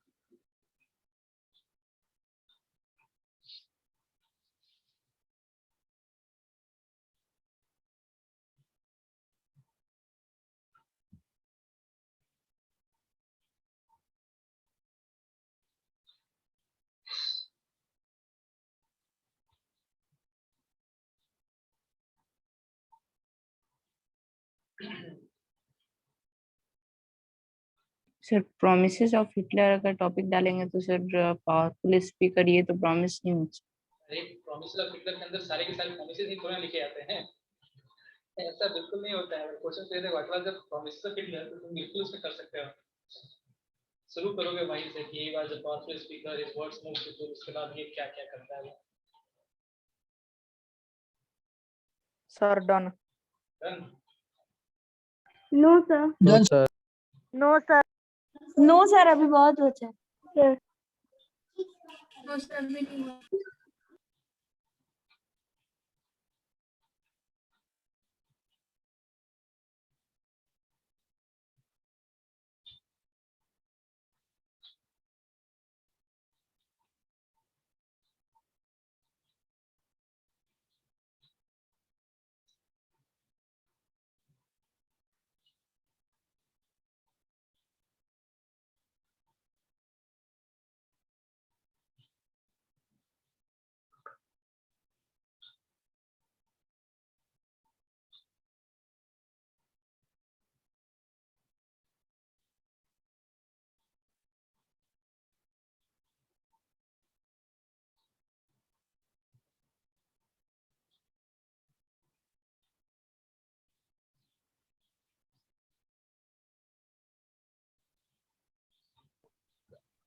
सर प्रोमिसेस ऑफ हिटलर अगर टॉपिक डालेंगे तो सर पावरफुल स्पीकर, ये तो प्रॉमिस नहीं हो सकता। अरे प्रोमिसेस ऑफ हिटलर के अंदर सारे के सारे प्रोमिसेस ही थोड़ा लिखे आते हैं, ऐसा बिल्कुल नहीं होता है। क्वेश्चन पूछे थे what was the promises of Hitler, तो तुम बिल्कुल उसमें कर सकते हो। शुरू करोगे वहीं से कि he was a powerful speaker, his words moved people, उसके बाद ये क्या क्या करता है। Sir done. Done. No sir. Done sir. No sir. No sir, अभी बहुत बचा है। सर नो सर भी नहीं हुआ।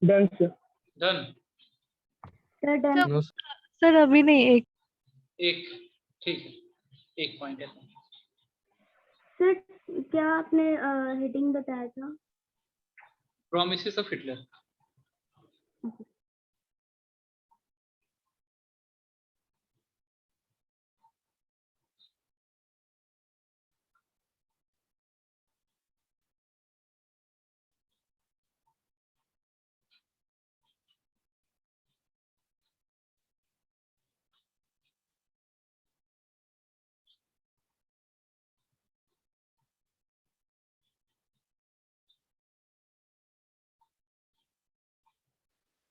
Done sir. Done. Sir done. Sir अभी नहीं, एक एक, ठीक है, एक पॉइंट है। सर क्या आपने हेडिंग बताया था? Promises of Hitler.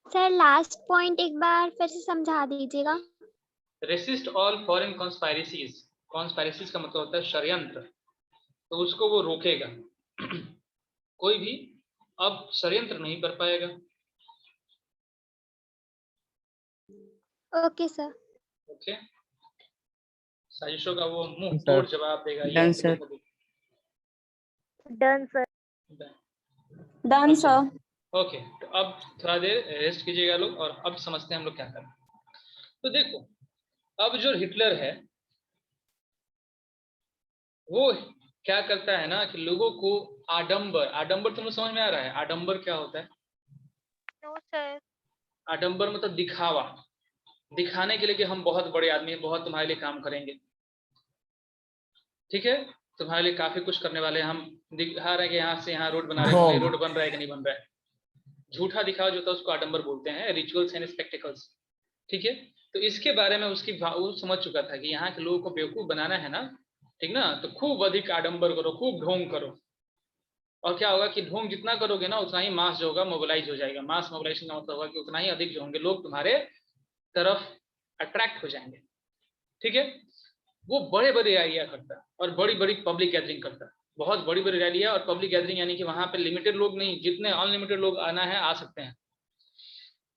Sir last point एक बार फिर से समझा दीजिएगा। रेसिस्ट ऑल फॉरेन कॉन्स्पायरेसीज, कॉन्स्पायरेसीज का मतलब होता है षड्यंत्र, तो उसको वो रोकेगा। कोई भी अब षड्यंत्र नहीं कर पाएगा। Okay sir. ओके, साजिशों का वो मुंह सर। तोड़ जवाब देगा। ये डन आपको सर। देखो भी। Done sir. Done sir. Okay, तो अब थोड़ा देर रेस्ट कीजिएगा लोग, और अब समझते हैं हम लोग क्या करें। तो देखो, अब जो हिटलर है वो क्या करता है ना कि लोगों को आडंबर, आडंबर तुम्हें समझ में आ रहा है? आडंबर क्या होता है? No sir. आडंबर मतलब दिखावा, दिखाने के लिए कि हम बहुत बड़े आदमी हैं, बहुत तुम्हारे लिए काम करेंगे, ठीक है, तुम्हारे लिए काफी कुछ करने वाले हैं, हम दिखा रहे हैं कि यहाँ से यहाँ रोड बना रहे हैं, रोड बन रहा है कि नहीं बन रहा है। झूठा दिखावा जो होता है उसको आडंबर बोलते हैं, रिचुअल्स एंड स्पेक्टिकल्स, ठीक है। तो इसके बारे में वो समझ चुका था कि यहाँ के लोगों को बेवकूफ बनाना है ना, ठीक ना, तो खूब अधिक आडंबर करो, खूब ढोंग करो, और क्या होगा कि ढोंग जितना करोगे ना उतना ही मास जो होगा मोबिलाइज हो जाएगा। मास मोबिलाइजेशन का मतलब होगा कि उतना ही अधिक जो होंगे लोग तुम्हारे तरफ अट्रैक्ट हो जाएंगे, ठीक है। वो बड़े बड़े रैलियां करता है और बड़ी बड़ी पब्लिक गैदरिंग करता है, बहुत बड़ी बड़ी रैलियां और पब्लिक गैदरिंग, यानी कि वहां पे लिमिटेड लोग नहीं, जितने अनलिमिटेड लोग आना है आ सकते हैं,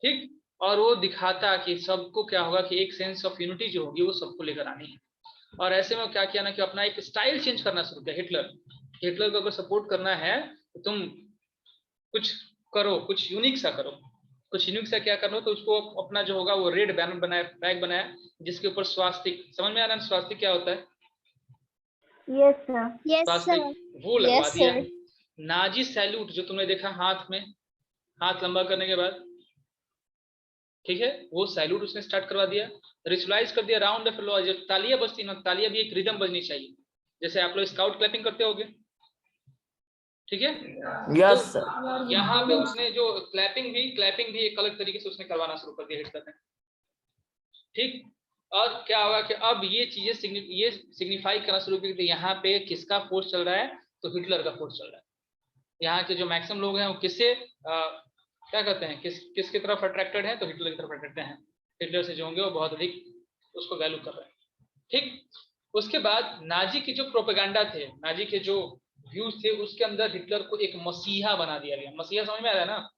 ठीक। और वो दिखाता कि सबको क्या होगा कि एक सेंस ऑफ यूनिटी जो होगी वो सबको लेकर आनी है। और ऐसे में क्या किया ना कि अपना एक स्टाइल चेंज करना शुरू किया। हिटलर को अगर सपोर्ट करना है तो तुम कुछ करो, कुछ यूनिक सा करो। कुछ यूनिक सा क्या करो, तो उसको अपना जो होगा वो रेड बैनर बनाया, फ्लैग बनाया, जिसके ऊपर स्वास्तिक, समझ में आ रहा है स्वास्तिक क्या होता है? Yes sir. यस स्वास्तिक सर। वो लगवा Yes, दिया। sir. नाजी सैल्यूट जो तुमने देखा हाथ में, हाथ लंबा करने के बाद, ठीक है, वो सैल्यूट उसने स्टार्ट करवा दिया। रिचुअलाइज कर दिया राउंड ऑफ लॉ, जब तालियां बजती ना, तालियां भी एक रिदम बजनी चाहिए, जैसे आप लोग स्काउट क्लैपिंग करते होगे, ठीक है। यस तो सर। यहाँ पे उसने जो क्लैपिंग भी एक अलग तरीके से उसने करवाना शुरू कर दिया हिटलर ने, ठीक। और क्या होगा कि अब ये चीजें ये सिग्निफाई करना शुरू की थी, यहाँ पे किसका फोर्स चल रहा है, तो हिटलर का फोर्स चल रहा है। यहाँ के जो मैक्सिमम लोग हैं वो किससे क्या कहते हैं, किसकी तरफ अट्रैक्टेड हैं, तो हिटलर की तरफ अट्रैक्टेड हैं। हिटलर से जो होंगे वो बहुत अधिक उसको वैल्यू कर रहे हैं, ठीक। उसके बाद नाजी की जो प्रोपेगेंडा थे, नाजी के जो व्यूज थे, उसके अंदर हिटलर को एक मसीहा बना दिया गया। मसीहा समझ में आ रहा है ना?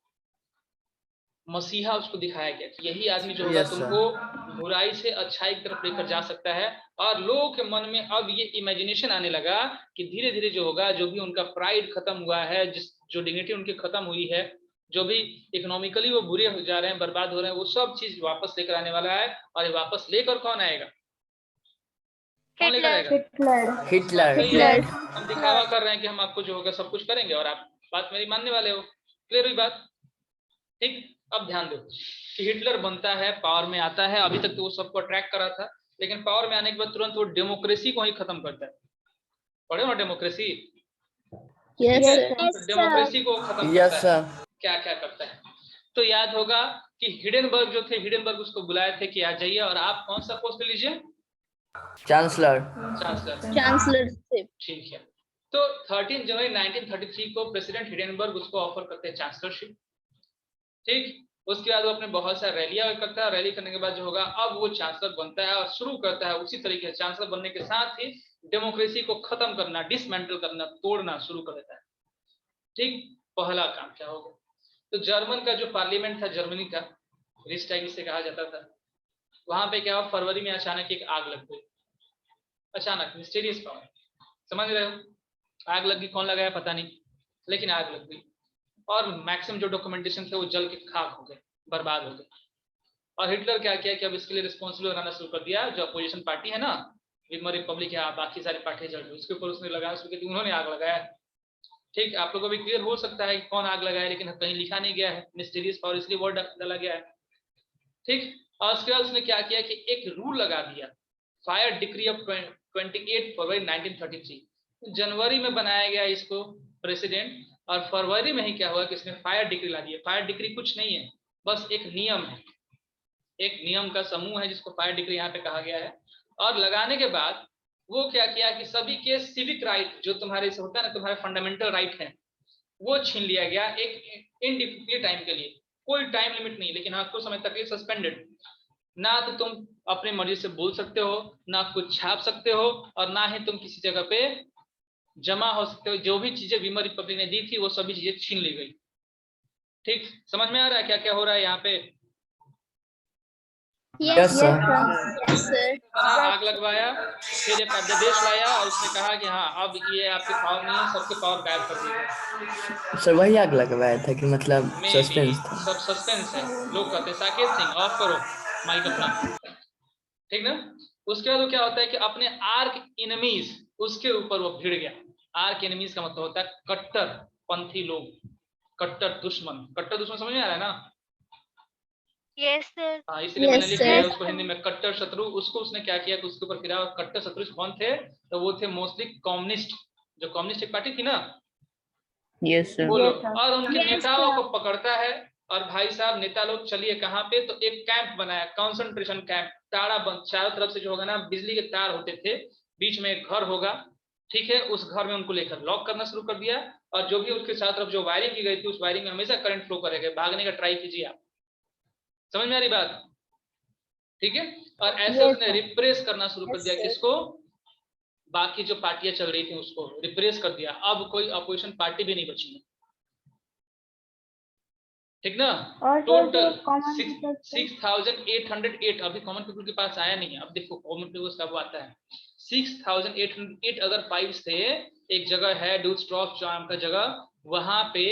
मसीहा उसको दिखाया गया कि यही आदमी जो होगा Yes, sir. तुमको बुराई से अच्छाई की तरफ लेकर जा सकता है। और लोगों के मन में अब ये इमेजिनेशन आने लगा कि धीरे धीरे जो होगा, जो भी उनका प्राइड खत्म हुआ है, जो डिग्निटी उनकी खत्म हुई है, जो भी इकोनॉमिकली वो बुरे हो जा रहे हैं, बर्बाद हो रहे हैं, वो सब चीज वापस लेकर आने वाला है। और ये वापस लेकर कौन आएगा? कौन लेकर आएगा? हिटलर। सही है, हम दिखावा कर रहे हैं कि हम आपको जो होगा सब कुछ करेंगे, और आप बात मेरी मानने वाले हो। क्लियर हुई बात? ठीक। अब ध्यान दो कि हिटलर बनता है, पावर में आता है। अभी तक तो वो सबको अट्रैक्ट करा था, लेकिन पावर में आने के बाद तुरंत वो डेमोक्रेसी को ही खत्म करता है। पढ़े हो ना डेमोक्रेसी? डेमोक्रेसी को खत्म करता है। क्या क्या करता है तो याद होगा कि हिडेनबर्ग जो थे, हिडेनबर्ग उसको बुलाए थे कि आ जाइए और आप कौन सा पोस्ट लीजिए? चांसलर। Chancellorship. ठीक है। तो 13 जनवरी 1933 को प्रेसिडेंट हिडेनबर्ग उसको ऑफर करते हैं चांसलरशिप, ठीक। उसके बाद वो अपने बहुत सारे रैलियां करता है। रैली करने के बाद जो होगा, अब वो चांसलर बनता है और शुरू करता है उसी तरीके से। चांसलर बनने के साथ ही डेमोक्रेसी को खत्म करना, डिसमेंटल करना, तोड़ना शुरू कर देता है, ठीक। पहला काम क्या होगा, तो जर्मन का जो पार्लियामेंट था, जर्मनी का रिस्टैग जिसे कहा जाता था, वहां पे क्या हुआ, फरवरी में अचानक एक आग लग गई। अचानक मिस्टीरियस पावर, समझ रहे हो? आग लगी, कौन लगाया पता नहीं, लेकिन आग लग गई और मैक्सिमम जो डॉक्यूमेंटेशन थे वो जल के खाक हो गए, बर्बाद हो गए। और हिटलर क्या किया कि अब इसके लिए रिस्पॉन्सिबल बनाना शुरू कर दिया। जो अपोजिशन पार्टी है ना, वीमर रिपब्लिक है, बाकी सारी पार्टी जल रही, उसके ऊपर उसने लगाना शुरू किया, उन्होंने आग लगाया, ठीक। आप लोगों को भी क्लियर हो सकता है कि कौन आग लगाया, लेकिन कहीं लिखा नहीं गया है, मिस्टीरियस पावर, इसलिए वर्ड डाला गया है, ठीक। और उसके बाद उसने क्या किया कि एक रूल लगा दिया, फायर डिक्री ऑफ 28 फरवरी 1933। जनवरी में बनाया गया इसको प्रेसिडेंट, और फरवरी में ही क्या हुआ कि इसने फायर डिक्री ला दिया। फायर डिक्री कुछ नहीं है, बस एक नियम है, एक नियम का समूह है जिसको फायर डिक्री यहाँ पे कहा गया है। और लगाने के बाद वो क्या किया कि सभी के सिविक राइट, जो तुम्हारे से होता है ना, तुम्हारे फंडामेंटल राइट है, वो छीन लिया गया एक इनडिफिनिट टाइम के लिए। कोई टाइम लिमिट नहीं, लेकिन हाँ कुछ समय तक ये सस्पेंडेड। ना तो तुम अपने मर्जी से बोल सकते हो, ना कुछ छाप सकते हो, और ना ही तुम किसी जगह पे जमा हो सकते हो। जो भी चीजें वीमर रिपब्लिक ने दी थी वो सभी चीजें छीन ली गई, ठीक। समझ में आ रहा है क्या क्या हो रहा है यहाँ पे? Yes, sir. Yes, sir. आग लगवाया, फिर एक अध्यादेश लाया और उसने कहा कि हाँ अब ये आपके पावर नहीं है, सबके पावर गायब कर दिए। सर वही आग लगवाया था कि मतलब सस्पेंस था? सब सस्पेंस है। लोग कहते हैं साकेत सिंह ऑफ करो माइक अपना, ठीक ना। उसके बाद वो क्या होता है कि अपने आर्क इनमीज उसके ऊपर वो भिड़ गया, आर्क एनिमीज का मतलब होता है कट्टर पंथी लोग, कट्टर दुश्मन। कट्टर दुश्मन समझ में आ रहा है ना? Yes, sir. हाँ, इसलिए मैंने Yes, लिख दिया है sir. उसको हिंदी में कट्टर शत्रु। उसको उसने क्या किया कि उसके ऊपर फिरा। कट्टर शत्रु कौन थे? तो वो थे मोस्टली कम्युनिस्ट, जो कम्युनिस्ट एक पार्टी थी ना, यस सर। वो Yes, लोग। sir. और उनके Yes, नेताओं sir. को पकड़ता है। और भाई साहब नेता लोग चलिए कहाँ पे, तो एक कैंप बनाया, कंसंट्रेशन कैंप, ताड़ा बंद चारों तरफ से, जो होगा ना बिजली के तार होते थे, बीच में एक घर होगा, ठीक है, उस घर में उनको लेकर लॉक करना शुरू कर दिया। और जो भी उसके चारों तरफ जो वायरिंग की गई थी, उस वायरिंग में हमेशा करंट फ्लो करेगा, भागने का ट्राई कीजिए आप। समझ में आ रही बात? ठीक है। और ऐसे Yes, उसने sir. रिप्रेस करना शुरू कर Yes, दिया, sir. किसको? बाकी जो पार्टियां चल रही थी उसको रिप्रेस कर दिया। अब कोई अपोजिशन पार्टी भी नहीं बची है, ठीक ना? और सर जो टोटल कॉमन पीपल थे 6808। अभी कॉमन पीपल के पास आया नहीं है। अब देखो कॉमन पीपल कब आता है। 6808 अगर पाइप्स थे, एक जगह है डूस्ट्रॉफ नाम का जगह, वहां पे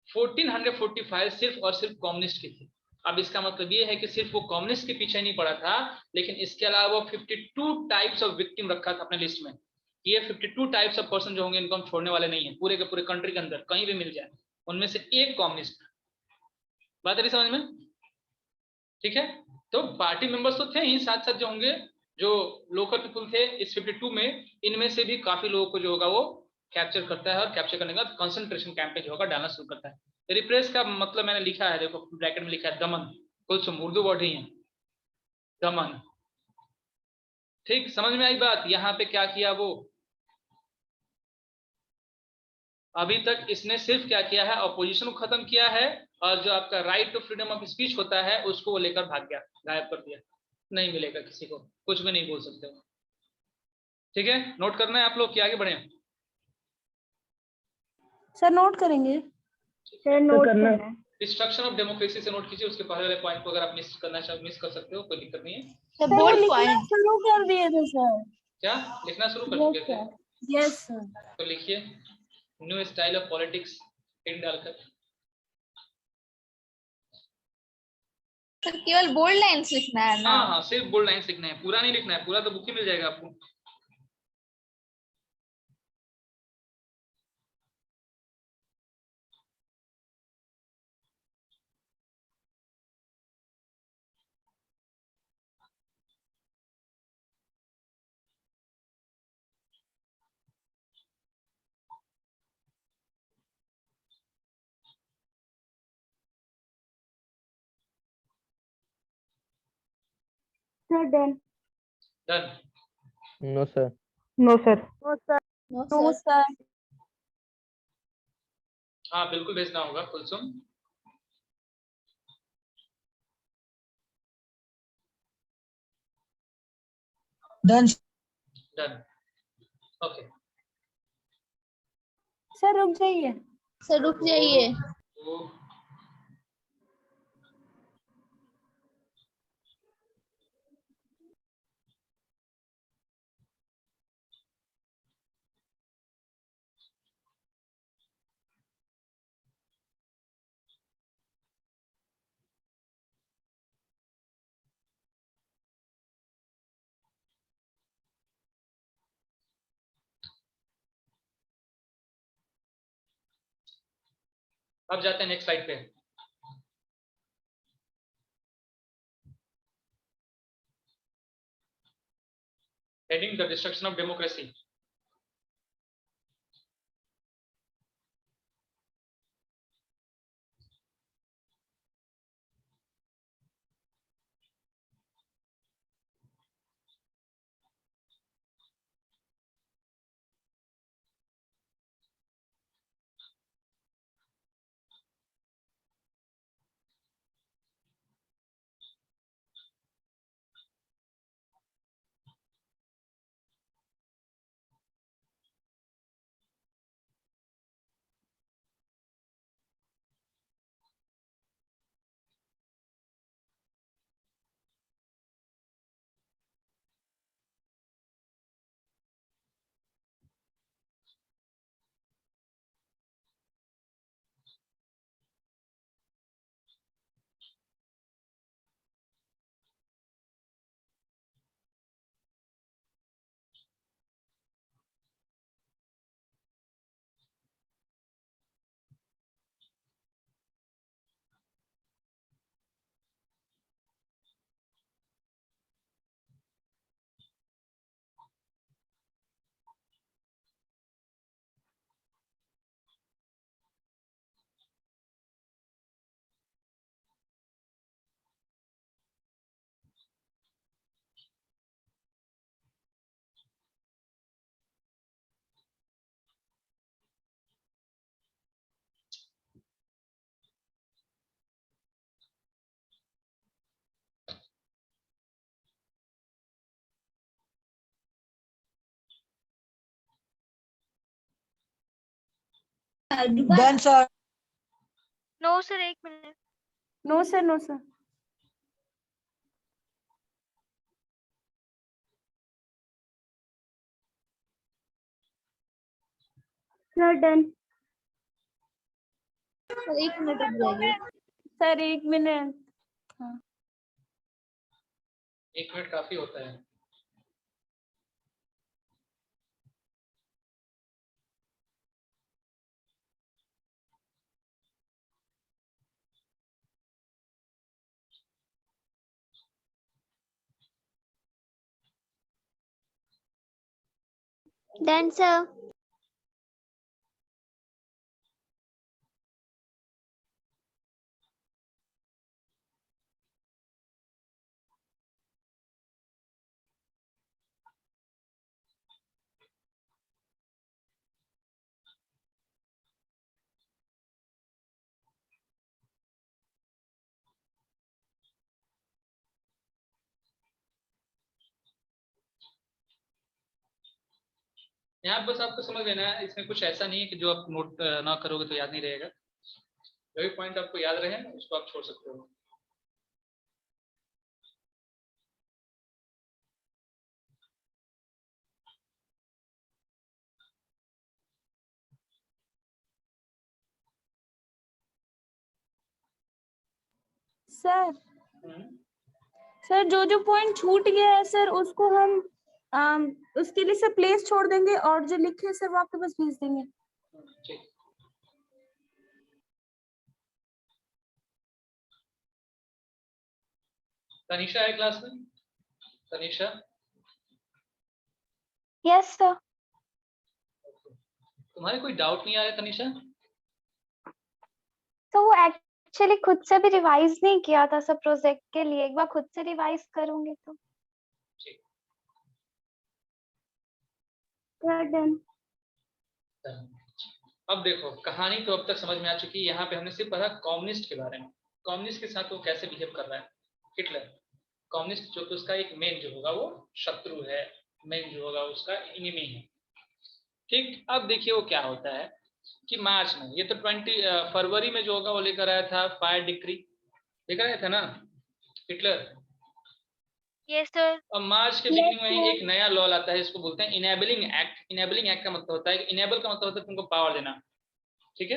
1445 सिर्फ और सिर्फ कम्युनिस्ट की थी। अब इसका मतलब ये है कि सिर्फ वो कम्युनिस्ट के पीछे नहीं पड़ा था, लेकिन इसके अलावा 52 टाइप्स ऑफ विक्टिम रखा था अपने लिस्ट में। ये 52 टाइप्स ऑफ पर्सन जो होंगे, इनको हम छोड़ने वाले नहीं है, पूरे के पूरे कंट्री के अंदर कहीं भी मिल जाए, उनमें से एक कम्युनिस्ट। बात है समझ में? ठीक है। तो पार्टी मेंबर्स तो थे ही, साथ साथ जो होंगे, जो लोकल पीपल थे इस 52 में, इनमें से भी काफी लोगों को जो होगा वो कैप्चर करता है, और कैप्चर करने के बाद कंसंट्रेशन कैंप पे जो होगा डालना शुरू करता है। रिप्रेस का मतलब मैंने लिखा है, देखो ब्रैकेट में लिखा है दमन, कुछ उर्दू वर्ड ही है, दमन। ठीक, समझ में आई बात? यहाँ पे क्या किया वो, अभी तक इसने सिर्फ क्या किया है, अपोजिशन को खत्म किया है, और जो आपका right to freedom of speech होता है उसको वो लेकर भाग गया, गायब कर दिया, नहीं मिलेगा किसी को, कुछ भी नहीं बोल सकते हो। ठीक है, नोट करना है आप लोग कि आगे बढ़े। Sir, note करेंगे. सर नोट करना है। डिस्ट्रक्शन ऑफ डेमोक्रेसी से नोट कीजिए, उसके पहले वाले पॉइंट को अगर आप मिस करना चाहो मिस कर सकते हो, कोई दिक्कत नहीं है। Sir, वो लिखना शुरू कर दिए थे सर. क्या लिखना शुरू कर Yes, चुके थे? sir. Yes, sir. तो लिखिए new style of politics in डालकर। सर केवल बोल्ड लाइंस लिखना है ना? हाँ हाँ, सिर्फ बोल्ड लाइंस लिखना है, पूरा नहीं लिखना है, पूरा तो बुक ही मिल जाएगा आपको। Sir done. Done. No sir. No sir. No, sir. हाँ बिल्कुल भेजना होगा Kulsum. Done. Done. Okay. Sir, रुक जाइए. सर रुक जाइए। तो अब जाते हैं नेक्स्ट स्लाइड पे। Heading the destruction of democracy. Done sir. No sir, एक minute. No sir, no sir. Sir done. एक मिनट रुक जाइए। Sir 1 minute. हाँ 1 मिनट काफी होता है। Done sir. यहाँ बस आपको समझ लेना है, इसमें कुछ ऐसा नहीं है कि जो आप नोट ना करोगे तो याद नहीं रहेगा। जो भी पॉइंट आपको याद रहे उसको आप छोड़ सकते हो। सर, सर जो जो पॉइंट छूट गया है सर उसको हम उसके लिए सर प्लेस छोड़ देंगे और जो लिखे हैं सर वो आपके पास भेज देंगे। ठीक। तनिषा है क्लास में? तनिषा? Yes sir. तुम्हारे कोई डाउट नहीं आ रहा तनिषा? तो वो एक्चुअली खुद से भी रिवाइज नहीं किया था सब प्रोजेक्ट के लिए, एक बार खुद से रिवाइज करूंगी तो। Sir done. अब देखो कहानी तो अब तक समझ में आ चुकी है। यहाँ पे हमने सिर्फ पढ़ा कम्युनिस्ट के बारे में, कम्युनिस्ट के साथ वो कैसे बिहेव कर रहा है हिटलर। कम्युनिस्ट जो कि उसका एक मेन जो होगा वो शत्रु है, मेन जो होगा उसका इनिमी है। ठीक, अब देखिए वो क्या होता है कि मार्च में, ये तो 20 फरवरी में जो होगा वो लेकर आया था फायर डिक्री, लेकर आया था ना हिटलर। Yes sir. अब मार्च के बिगिनिंग में ही एक नया लॉ लाता है, इसको बोलते हैं इनेबलिंग एक्ट। इनेबलिंग एक्ट का मतलब होता है, इनेबल का मतलब होता है तुमको पावर देना, ठीक है,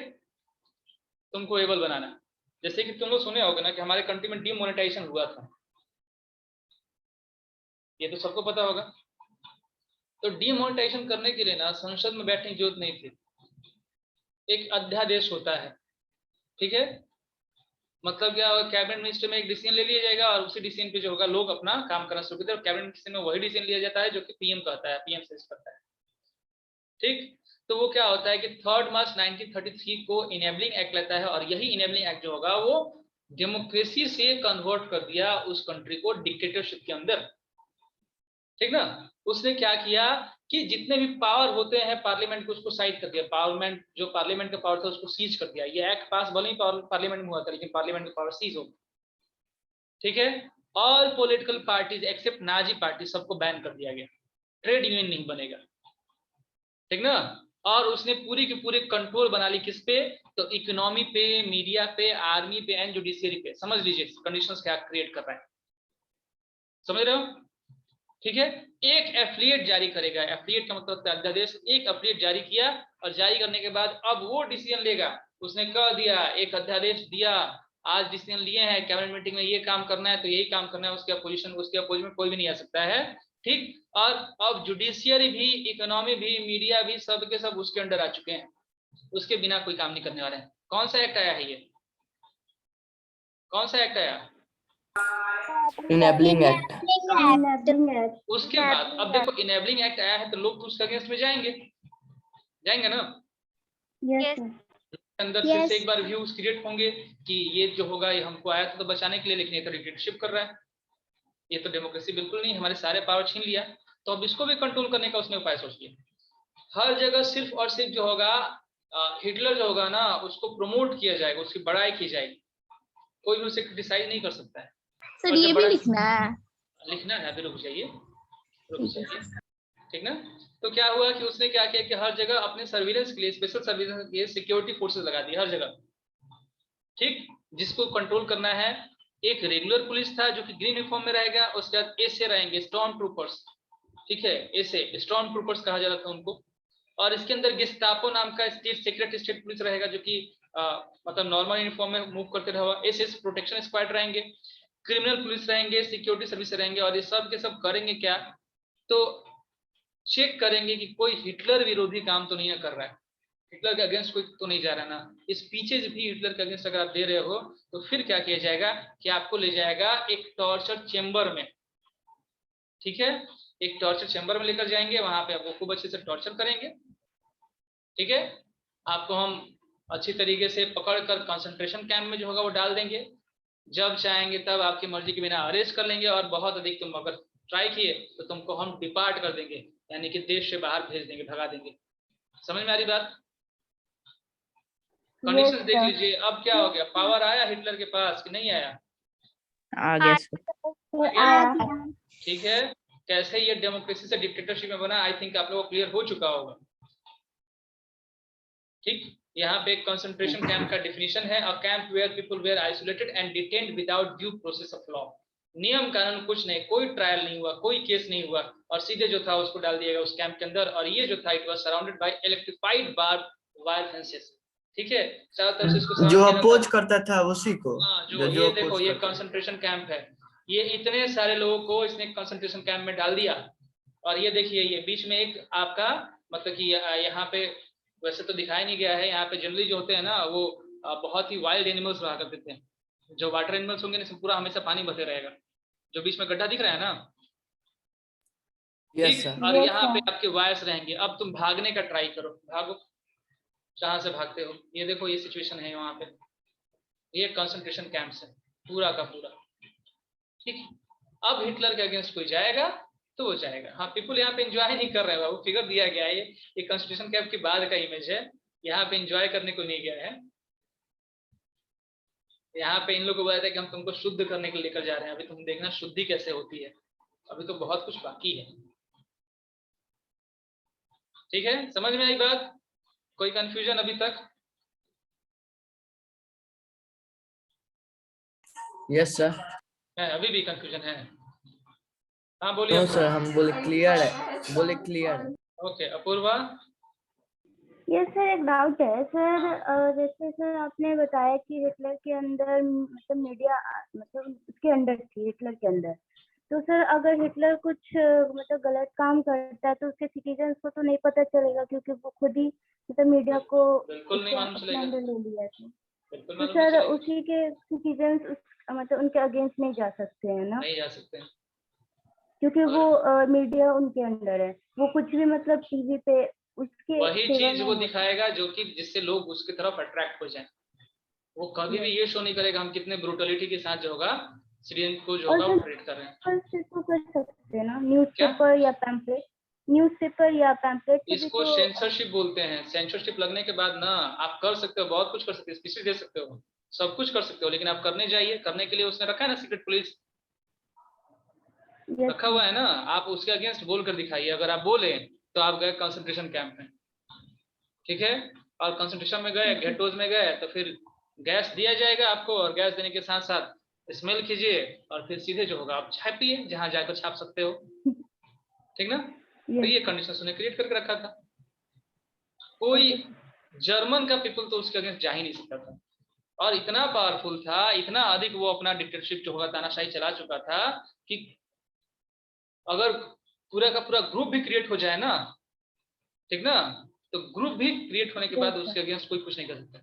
तुमको एबल बनाना। जैसे कि तुम लोग सुने होगे ना कि हमारे कंट्री में डीमोनेटाइजेशन हुआ था, ये तो सबको पता होगा। तो डीमोनेटाइजेशन करने के लिए ना संसद में बैठने की जरूरत नहीं थी, एक अध्यादेश होता है, ठीक है। मतलब क्या होगा, कैबिनेट मिनिस्टर में एक डिसीजन ले लिया जाएगा और उसी डिसीजन पे जो होगा लोग अपना काम करना शुरू करते हैं, और कैबिनेट मिनिस्टर में वही डिसीजन लिया जाता है जो कि पीएम कहता है, पीएम से करता है, ठीक। तो वो क्या होता है कि 3 मार्च 1933 को इनेबलिंग एक्ट लेता है, और यही इनेबलिंग एक्ट जो होगा वो डेमोक्रेसी से कन्वर्ट कर दिया उस कंट्री को डिक्टेटरशिप के अंदर, ठीक ना। उसने क्या किया कि जितने भी पावर होते हैं पार्लियामेंट को उसको साइड कर दिया, पार्लियामेंट जो पार्लियामेंट का पावर था उसको सीज कर दिया। ये एक्ट पास भले ही पार्लियामेंट में हुआ था लेकिन पार्लियामेंट का पावर सीज हो, ठीक है। और political parties except Nazi party सबको बैन कर दिया गया, ट्रेड यूनियन नहीं बनेगा, ठीक ना। और उसने पूरी की पूरी कंट्रोल बना ली किस पे, तो इकोनॉमी पे, मीडिया पे, आर्मी पे एंड जुडिशियरी पे। समझ लीजिए कंडीशंस क्या क्रिएट कर रहा है, समझ रहे हो, ठीक है। एक एफिलिएट जारी करेगा, एफिलिएट का मतलब अध्यादेश, एक एफिलिएट जारी किया और जारी करने के बाद अब वो डिसीजन लेगा। उसने कह दिया, एक अध्यादेश दिया, आज डिसीजन लिए हैं कैबिनेट मीटिंग में ये काम करना है तो यही काम करना है, उसके अपोजिशन में कोई भी नहीं आ सकता है, ठीक। और अब जुडिशियरी भी, इकोनॉमी भी, मीडिया भी, सब के सब उसके अंडर आ चुके हैं, उसके बिना कोई काम नहीं करने वाले हैं। कौन सा एक्ट आया है ये, कौन सा एक्ट आया? Enabling act. उसके बाद अब देखो इनेबलिंग एक्ट आया है तो लोग तो उसके अगेंस्ट में जाएंगे, जाएंगे ना। यस अंदर फिर से एक बार व्यूज क्रिएट होंगे कि ये जो होगा ये हमको आया था तो बचाने के लिए, लेकिन ये तो डिक्टेटरशिप कर रहा है, ये तो डेमोक्रेसी बिल्कुल नहीं, हमारे सारे पावर छीन लिया। तो अब इसको भी कंट्रोल करने का उसने उपाय सोच लिया। हर जगह सिर्फ और सिर्फ जो होगा हिटलर जो होगा ना उसको प्रमोट किया जाएगा, उसकी बड़ाई की जाएगी, कोई भी उसे क्रिटिसाइज नहीं कर सकता है। सर ये भी लिखना है? लिखना है, अभी रुक जाइए, रुक जाइए, ठीक ना। तो क्या हुआ कि उसने क्या किया कि हर जगह अपने सर्विलेंस के लिए, स्पेशल सर्विलेंस के लिए सिक्योरिटी फोर्सेस लगा दी हर जगह, ठीक, जिसको कंट्रोल करना है। एक रेगुलर पुलिस था जो कि ग्रीन यूनिफॉर्म में रहेगा, उसके बाद एसे रहेंगे स्टॉर्म ट्रूपर्स, ठीक है, एसे स्टॉर्म ट्रूपर्स कहा जाता था उनको। और इसके अंदर गेस्टापो नाम का स्टेट सीक्रेट स्टेट पुलिस रहेगा जो कि मतलब नॉर्मल यूनिफॉर्म में मूव करते रहा। एसएस प्रोटेक्शन स्क्वाड रहेंगे, क्रिमिनल पुलिस रहेंगे, सिक्योरिटी सर्विस रहेंगे। और ये सब के सब करेंगे क्या, तो चेक करेंगे कि कोई हिटलर विरोधी काम तो नहीं कर रहा है, हिटलर के अगेंस्ट कोई तो नहीं जा रहा ना। इस पीछे भी हिटलर के अगेंस्ट अगर आप दे रहे हो तो फिर क्या किया जाएगा कि आपको ले जाएगा एक टॉर्चर चेंबर में, ठीक है, एक टॉर्चर चेंबर में लेकर जाएंगे, वहां पे आपको खूब अच्छे से टॉर्चर करेंगे, ठीक है। आपको हम अच्छी तरीके से पकड़ कर कंसंट्रेशन कैंप में जो होगा वो डाल देंगे। जब चाहेंगे तब आपकी मर्जी के बिना अरेस्ट कर लेंगे, और बहुत अधिक तुम अगर ट्राई किए तो तुमको हम डिपार्ट कर देंगे, यानी कि देश से बाहर भेज देंगे, भगा देंगे। समझ में आ रही बात? कंडीशंस देख लीजिए। अब क्या हो गया, पावर आया हिटलर के पास कि नहीं आया? आ गया सर। आया। ठीक है, कैसे ये डेमोक्रेसी से डिक्टेटरशिप में बना, आई थिंक आप लोगों को क्लियर हो चुका होगा, ठीक। यहाँ पे एक कंसंट्रेशन कैंप का डिफिनीशन है, a camp where people were isolated and detained without due process of law. नियम कानून कुछ नहीं, कोई ट्रायल नहीं हुआ, कोई केस नहीं हुआ, और सीधे जो था उसको डाल दिया गया उस कैंप के अंदर। और ये जो था it was surrounded by electrified barb wire fences, ठीक है, चारों तरफ से इसको जो surround किया अपोज था। करता था उसी को। हाँ, जो ये देखो ये कंसंट्रेशन कैंप है, ये इतने सारे लोगों को इसने कंसंट्रेशन कैंप में डाल दिया। और ये देखिए ये बीच में एक आपका मतलब कि यहाँ पे वैसे तो दिखाया नहीं गया है, यहाँ पे जनरली जो होते हैं ना वो बहुत ही वाइल्ड एनिमल्स रहा करते थे, जो वाटर एनिमल्स होंगे ना पूरा हमेशा पानी भरते रहेगा, जो बीच में गड्ढा दिख रहा है ना, यस ठीक। सर। और यहाँ पे आपके वायर्स रहेंगे। अब तुम भागने का ट्राई करो, भागो, जहां से भागते हो। ये देखो ये सिचुएशन है वहां पे, ये कंसंट्रेशन कैंप है पूरा का पूरा, ठीक। अब हिटलर के अगेंस्ट कोई जाएगा तो वो जाएगा। हाँ, पीपल यहाँ पे एंजॉय नहीं कर रहे हैं, वो फिगर दिया गया है, ये कंस्टिट्यूशन कैंप के बाद का इमेज है। यहाँ पे एंजॉय करने को नहीं गया है, यहाँ पे इन लोगों को बोला था कि हम तुमको शुद्ध करने के लिए लेकर जा रहे हैं, अभी तुम देखना शुद्धि कैसे होती है, अभी तो बहुत कुछ बाकी है, ठीक है। समझ में आई बात? कोई कंफ्यूजन अभी तक? Yes sir. है, अभी भी कंफ्यूजन है? हाँ बोलिए। नो सर, हम बोले क्लियर है, बोले क्लियर है। ओके, अपूर्वा। यस सर, एक डाउट है सर। जैसे सर आपने बताया कि हिटलर के अंदर मतलब मीडिया मतलब उसके अंदर थी, हिटलर के अंदर। तो सर अगर हिटलर कुछ मतलब गलत काम करता है तो उसके सिटीजन्स को तो नहीं पता चलेगा, क्योंकि वो खुद ही मतलब मीडिया को बिल्कुल नहीं मालूम अपने चलेगा, अंदर ले लिया था। बिल्कुल तो मालूम नहीं सर चलेगा, उसी के सिटीजन्स मतलब उनके अगेंस्ट नहीं जा सकते हैं ना, नहीं जा सकते हैं। क्योंकि वो मीडिया उनके अंडर है। वो कुछ भी मतलब टीवी पे उसके वही सेवा चीज में वो होता है। दिखाएगा जो कि जिससे लोग उसकी तरफ अट्रैक्ट हो जाएं। वो कभी भी ये शो नहीं करेगा हम कितने ब्रूटलिटी के साथ जो होगा सिटीजन को जो और होगा वो सर ट्रीट कर रहे हैं। न्यूज़पेपर से तो कर सकते हैं ना, क्या? न्यूज़पेपर या पैम्पलेट, न्यूज़पेपर या पैम्पलेट से भी इसको तो। सेंसरशिप बोलते हैं। सेंसरशिप लगने के बाद ना आप कर सकते हो, बहुत कुछ कर सकते हो, स्पीच दे सकते हो, सब कुछ कर सकते हो, लेकिन आप करने जाइए, करने के लिए उसने रखा है ना सीक्रेट पुलिस, यस रखा हुआ है ना, आप उसके अगेंस्ट बोल कर दिखाइए। अगर आप बोले तो आप गए कंसंट्रेशन कैंप में, ठीक है, और कंसंट्रेशन में गए, गेटोज में गए, तो फिर गैस दिया जाएगा आपको, और गैस देने के साथ साथ स्मेल कीजिए, और फिर सीधे जो होगा आप छापिए जहां जाकर छाप सकते हो, ठीक ना। तो ये कंडीशन उसने क्रिएट करके रखा था। कोई जर्मन का पीपल तो उसके अगेंस्ट जा ही नहीं सकता था, और इतना पावरफुल था, इतना अधिक वो अपना डिक्टेटरशिप जो होगा तानाशाही चला चुका था कि अगर पूरा का पूरा ग्रुप भी क्रिएट हो जाए ना, ठीक ना, तो ग्रुप भी क्रिएट होने के बाद उसके अगेंस्ट कोई कुछ नहीं कर सकता,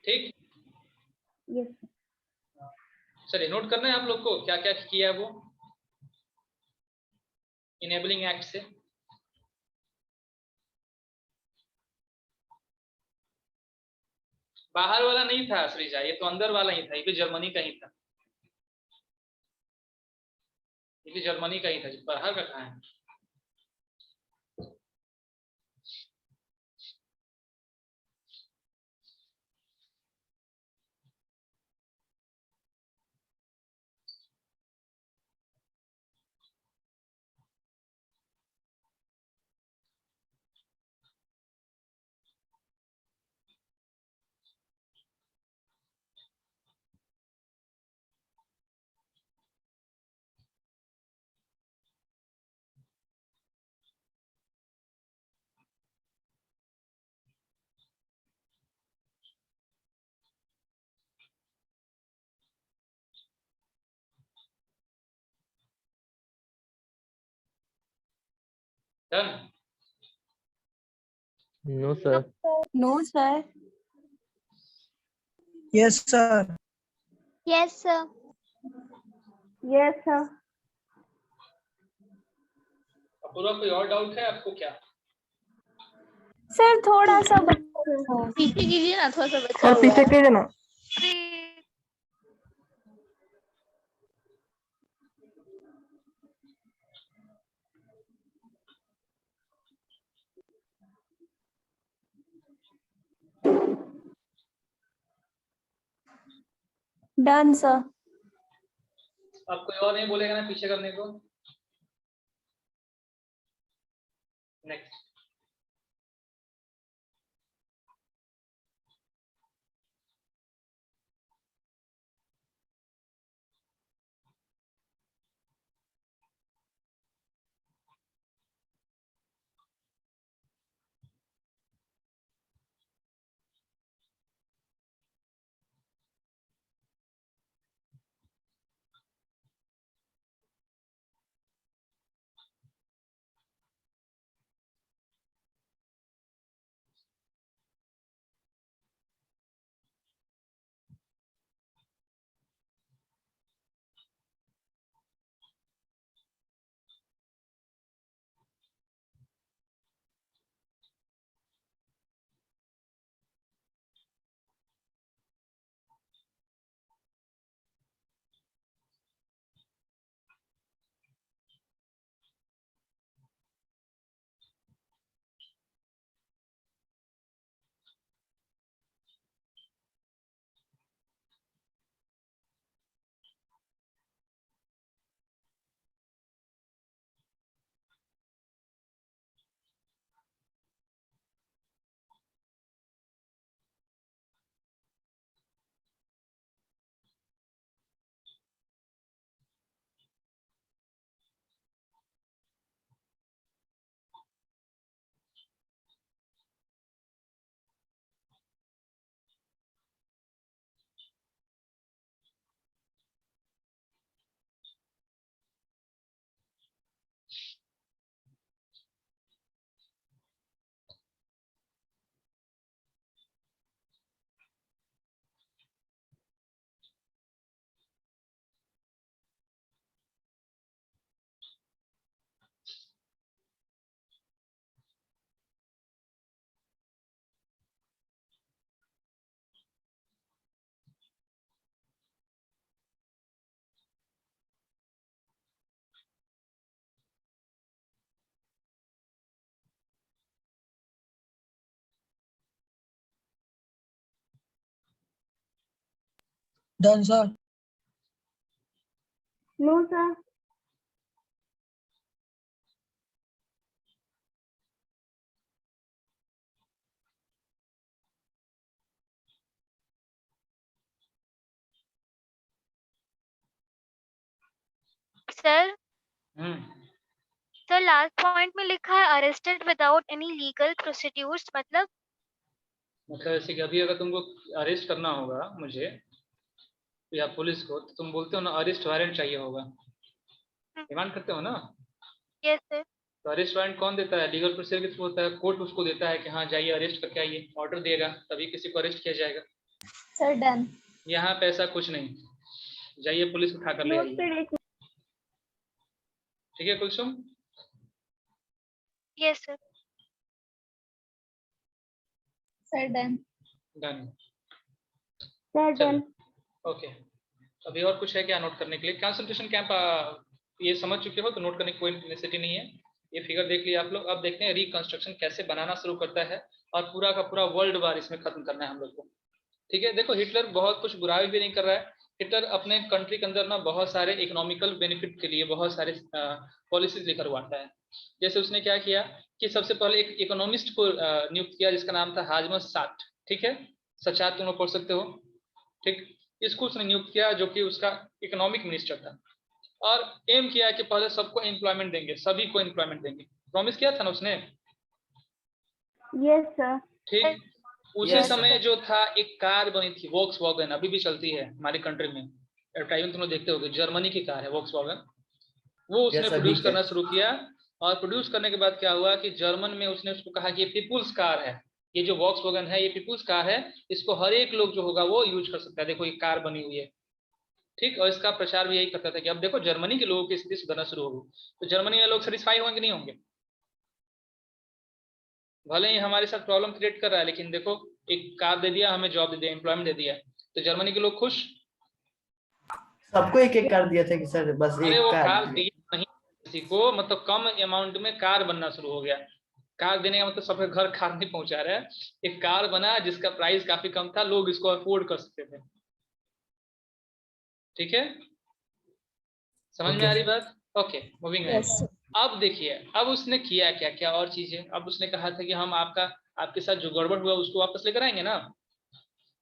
ठीक। यस चलिए नोट करना है आप लोग को क्या क्या किया है वो इनेबलिंग एक्ट से। बाहर वाला नहीं था श्रीजा, ये तो अंदर वाला ही था, ये भी जर्मनी का ही था, ये भी जर्मनी का ही था, बाहर का कहाँ है। Done. No sir. No, sir. Yes, sir. Yes sir. Yes sir. पूरा कोई और डाउट है आपको क्या? Sir, थोड़ा सा बचा है। पीछे कीजिए ना, थोड़ा सा बचा सर हुआ पीछे है। कीजिए ना। Three. Done, sir. अब कोई और नहीं बोलेगा ना पीछे करने को? Next. Done, sir. No sir. Sir hmm. Sir last point में लिखा है arrested without any legal procedures, मतलब जैसे कि अभी अगर तुमको अरेस्ट करना होगा मुझे या पुलिस को, तो तुम बोलते हो ना अरेस्ट वारंट चाहिए होगा, डिमांड करते हो ना? Yes sir. तो अरेस्ट वारंट कौन देता है? लीगल प्रोसीजर के थ्रू होता है, कोर्ट उसको देता है कि हाँ जाइए अरेस्ट करके आइए, ऑर्डर देगा तभी किसी को अरेस्ट किया जाएगा। Sir, done. यहाँ पे ऐसा कुछ नहीं, जाइए पुलिस उठा कर ले नो आइए। सर। ठीक है Kulsum? Yes sir. Sir, done. Done. Sir done. Okay, अभी और कुछ है क्या नोट करने के लिए? कंसंट्रेशन कैंप ये समझ चुके हो तो नोट करने की कोई नेसेसिटी नहीं है। ये फिगर देख लिया आप लोग। अब देखते हैं रिकंस्ट्रक्शन कैसे बनाना शुरू करता है और पूरा का पूरा वर्ल्ड वार इसमें खत्म करना है हम लोग को। ठीक है, देखो हिटलर बहुत कुछ बुराई भी नहीं कर रहा है। हिटलर अपने कंट्री के अंदर ना बहुत सारे इकोनॉमिकल बेनिफिट के लिए बहुत सारे पॉलिसीज लेकर आता है। जैसे उसने क्या किया कि सबसे पहले एक इकोनॉमिस्ट को नियुक्त किया जिसका नाम था हाजमस साट। ठीक है, सचात तुम लोग पढ़ सकते हो। ठीक, इसको उसने नियुक्त किया जो कि उसका इकोनॉमिक मिनिस्टर था, और एम किया कि पहले सबको एम्प्लॉयमेंट देंगे, सभी को एम्प्लॉयमेंट देंगे। प्रॉमिस किया था ना उसने। Yes sir. ठीक, उसी Yes, समय जो था एक कार बनी थी वॉक्सवैगन, अभी भी चलती है हमारी कंट्री में, एडवर्टाइजमेंट तुम लोग देखते होगे, जर्मनी की कार है वॉक्सवैगन। वो उसने Yes, अभी प्रोड्यूस क्या? करना शुरू किया और प्रोड्यूस करने के बाद क्या हुआ कि जर्मन में उसने उसको कहा कि ये पीपुल्स कार है, ये जो वॉक्सवैगन है ये पीपुल्स कार है, इसको हर एक लोग जो होगा वो यूज कर सकता है, देखो ये कार बनी हुई है, ठीक। और इसका प्रचार भी यही करता था कि अब देखो जर्मनी के लोगों की स्थिति सुधरना शुरू होगी, तो जर्मनी में लोग सेटिस्फाई होंगे नहीं होंगे, भले ही हमारे साथ प्रॉब्लम क्रिएट कर रहा है, लेकिन देखो एक कार दे दिया, हमें जॉब दे दिया, एम्प्लॉयमेंट दे दिया, तो जर्मनी के लोग खुश। सबको एक एक कार दिया था कि सर बस अरे एक वो कार कार दिया। दिया नहीं किसी को, मतलब कम अमाउंट में कार बनना शुरू हो गया। कार देने का मतलब सबके घर कार नहीं पहुंचा रहा है, एक कार बना जिसका प्राइस काफी कम था, लोग इसको अफोर्ड कर सकते थे, ठीक है, समझ में आ रही बात? ओके, मूविंग है। अब देखिए अब उसने किया क्या क्या और चीजें, अब उसने कहा था कि हम आपके साथ जो गड़बड़ हुआ उसको वापस लेकर आएंगे ना।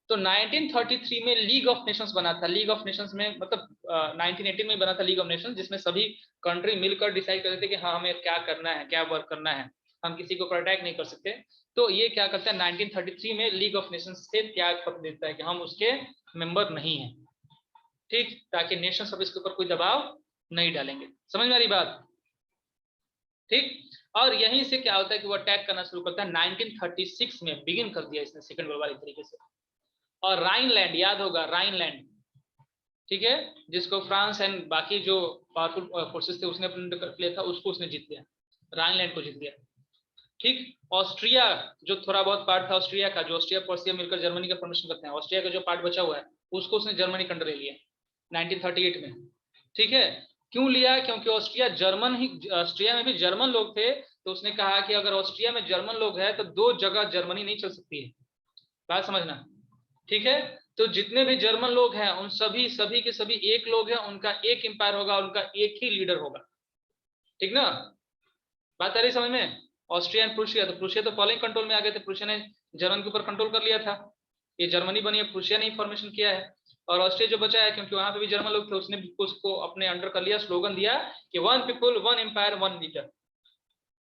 तो 1933 में लीग ऑफ नेशंस बना था, लीग ऑफ नेशंस में मतलब 1918 में बना था लीग ऑफ नेशंस, जिसमें सभी कंट्री मिलकर डिसाइड करते थे कि हाँ हमें क्या करना है, क्या वर्क करना है, हम किसी को अटैक नहीं कर सकते। तो ये क्या करता है 1933 में लीग ऑफ नेशंस से त्याग पत्र देता है कि हम उसके मेंबर नहीं है, ठीक, ताकि नेशन सब इसके ऊपर कोई दबाव नहीं डालेंगे। समझ में आ रही बात? ठीक। और यहीं से क्या होता है कि वो अटैक करना शुरू करता है 1936 में, बिगिन कर दिया इसने सेकंड वर्ल्ड वार एक तरीके से। और राइनलैंड, याद होगा राइनलैंड, ठीक है, जिसको फ्रांस एंड बाकी जो पावरफुल फोर्सेस थे उसने अपने कर लिया था, उसको उसने जीत लिया, राइनलैंड को जीत लिया, ठीक। ऑस्ट्रिया जो थोड़ा बहुत पार्ट था ऑस्ट्रिया का, जो ऑस्ट्रिया पर्सिया मिलकर जर्मनी का फॉर्मेशन करते हैं, ऑस्ट्रिया का जो पार्ट बचा हुआ है उसको उसने जर्मनी कंट्रोल ले लिया 1938 में, ठीक है। क्यों लिया? क्योंकि ऑस्ट्रिया में भी जर्मन लोग थे, तो उसने कहा कि अगर ऑस्ट्रिया में जर्मन लोग हैं तो दो जगह जर्मनी नहीं चल सकती है, बात समझना, ठीक है। तो जितने भी जर्मन लोग हैं उन सभी के सभी एक लोग हैं, उनका एक एम्पायर होगा, उनका एक ही लीडर होगा, ठीक ना, बात आ रही समझ में? ऑस्ट्रिया एंड प्रूशिया, तो प्रूशिया तो पोलैंड कंट्रोल में आ गए थे, प्रूशिया ने जर्मन के ऊपर कंट्रोल कर लिया था, ये जर्मनी बनी है, प्रूशिया ने फॉर्मेशन किया है। और ऑस्ट्रिया जो बचा है, क्योंकि वहां पे भी जर्मन लोग थे, उसने भी उसको अपने अंडर कर लिया, स्लोगन दिया कि one people one empire one leader,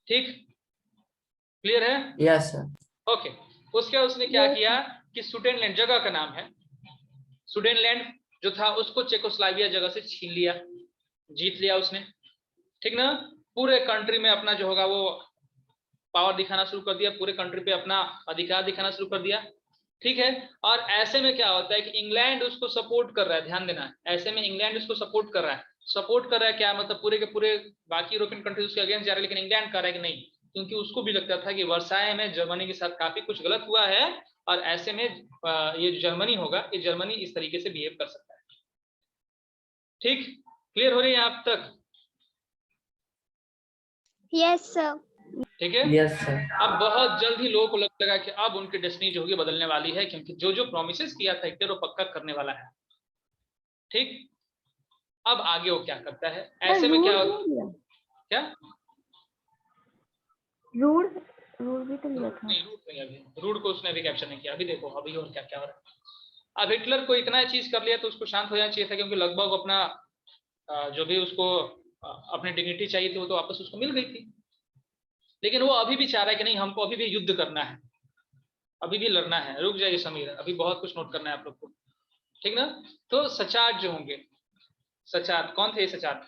ठीक, क्लियर है? Yes sir. ओके। उसके बाद उसने क्या किया कि सुडेनलैंड जगह का नाम है, सुडेनलैंड जो था उसको चेकोस्लोवाकिया जगह से छीन लिया, जीत लिया उसने, ठीक ना। पूरे कंट्री में अपना जो होगा वो पावर दिखाना शुरू कर दिया, पूरे कंट्री पे अपना अधिकार दिखाना शुरू कर दिया, ठीक है। और ऐसे में क्या होता है कि इंग्लैंड उसको सपोर्ट कर रहा है, ध्यान देना, ऐसे में इंग्लैंड उसको सपोर्ट कर रहा है, सपोर्ट कर रहा है क्या मतलब पूरे के पूरे बाकी यूरोपियन कंट्रीज उसके अगेंस्ट जा रहे हैं, लेकिन इंग्लैंड कह रहा है कि नहीं, क्योंकि उसको भी लगता था कि वर्साय में जर्मनी के साथ काफी कुछ गलत हुआ है, और ऐसे में ये जो जर्मनी होगा, ये जर्मनी इस तरीके से बिहेव कर सकता है, ठीक, क्लियर हो रही है आप तक? Yes sir. ठीक है, यस सर। अब बहुत जल्द ही लोगों को लगा कि अब उनकी डेस्टिनी जो होगी बदलने वाली है, क्योंकि जो जो प्रोमिसेस किया था हिटलर वो पक्का करने वाला है, ठीक। अब आगे वो क्या करता है, ऐसे में क्या होता, क्या रूड भी तो लिया था। नहीं, रूड नहीं, अभी रूड को उसने अभी कैप्चर नहीं किया, अभी देखो अभी और क्या क्या हो रहा है। अब हिटलर को इतना चीज कर लिया तो उसको शांत हो जाना चाहिए था, क्योंकि लगभग अपना जो भी उसको अपनी डिग्निटी चाहिए थी वो तो वापस उसको मिल गई थी, लेकिन वो अभी भी चाह रहा है कि नहीं हमको अभी भी युद्ध करना है, अभी भी लड़ना है, रुक जाइए समीर, अभी बहुत कुछ नोट करना है आप लोग को, ठीक ना। तो सचाट जो होंगे, सचाट कौन थे? सचाट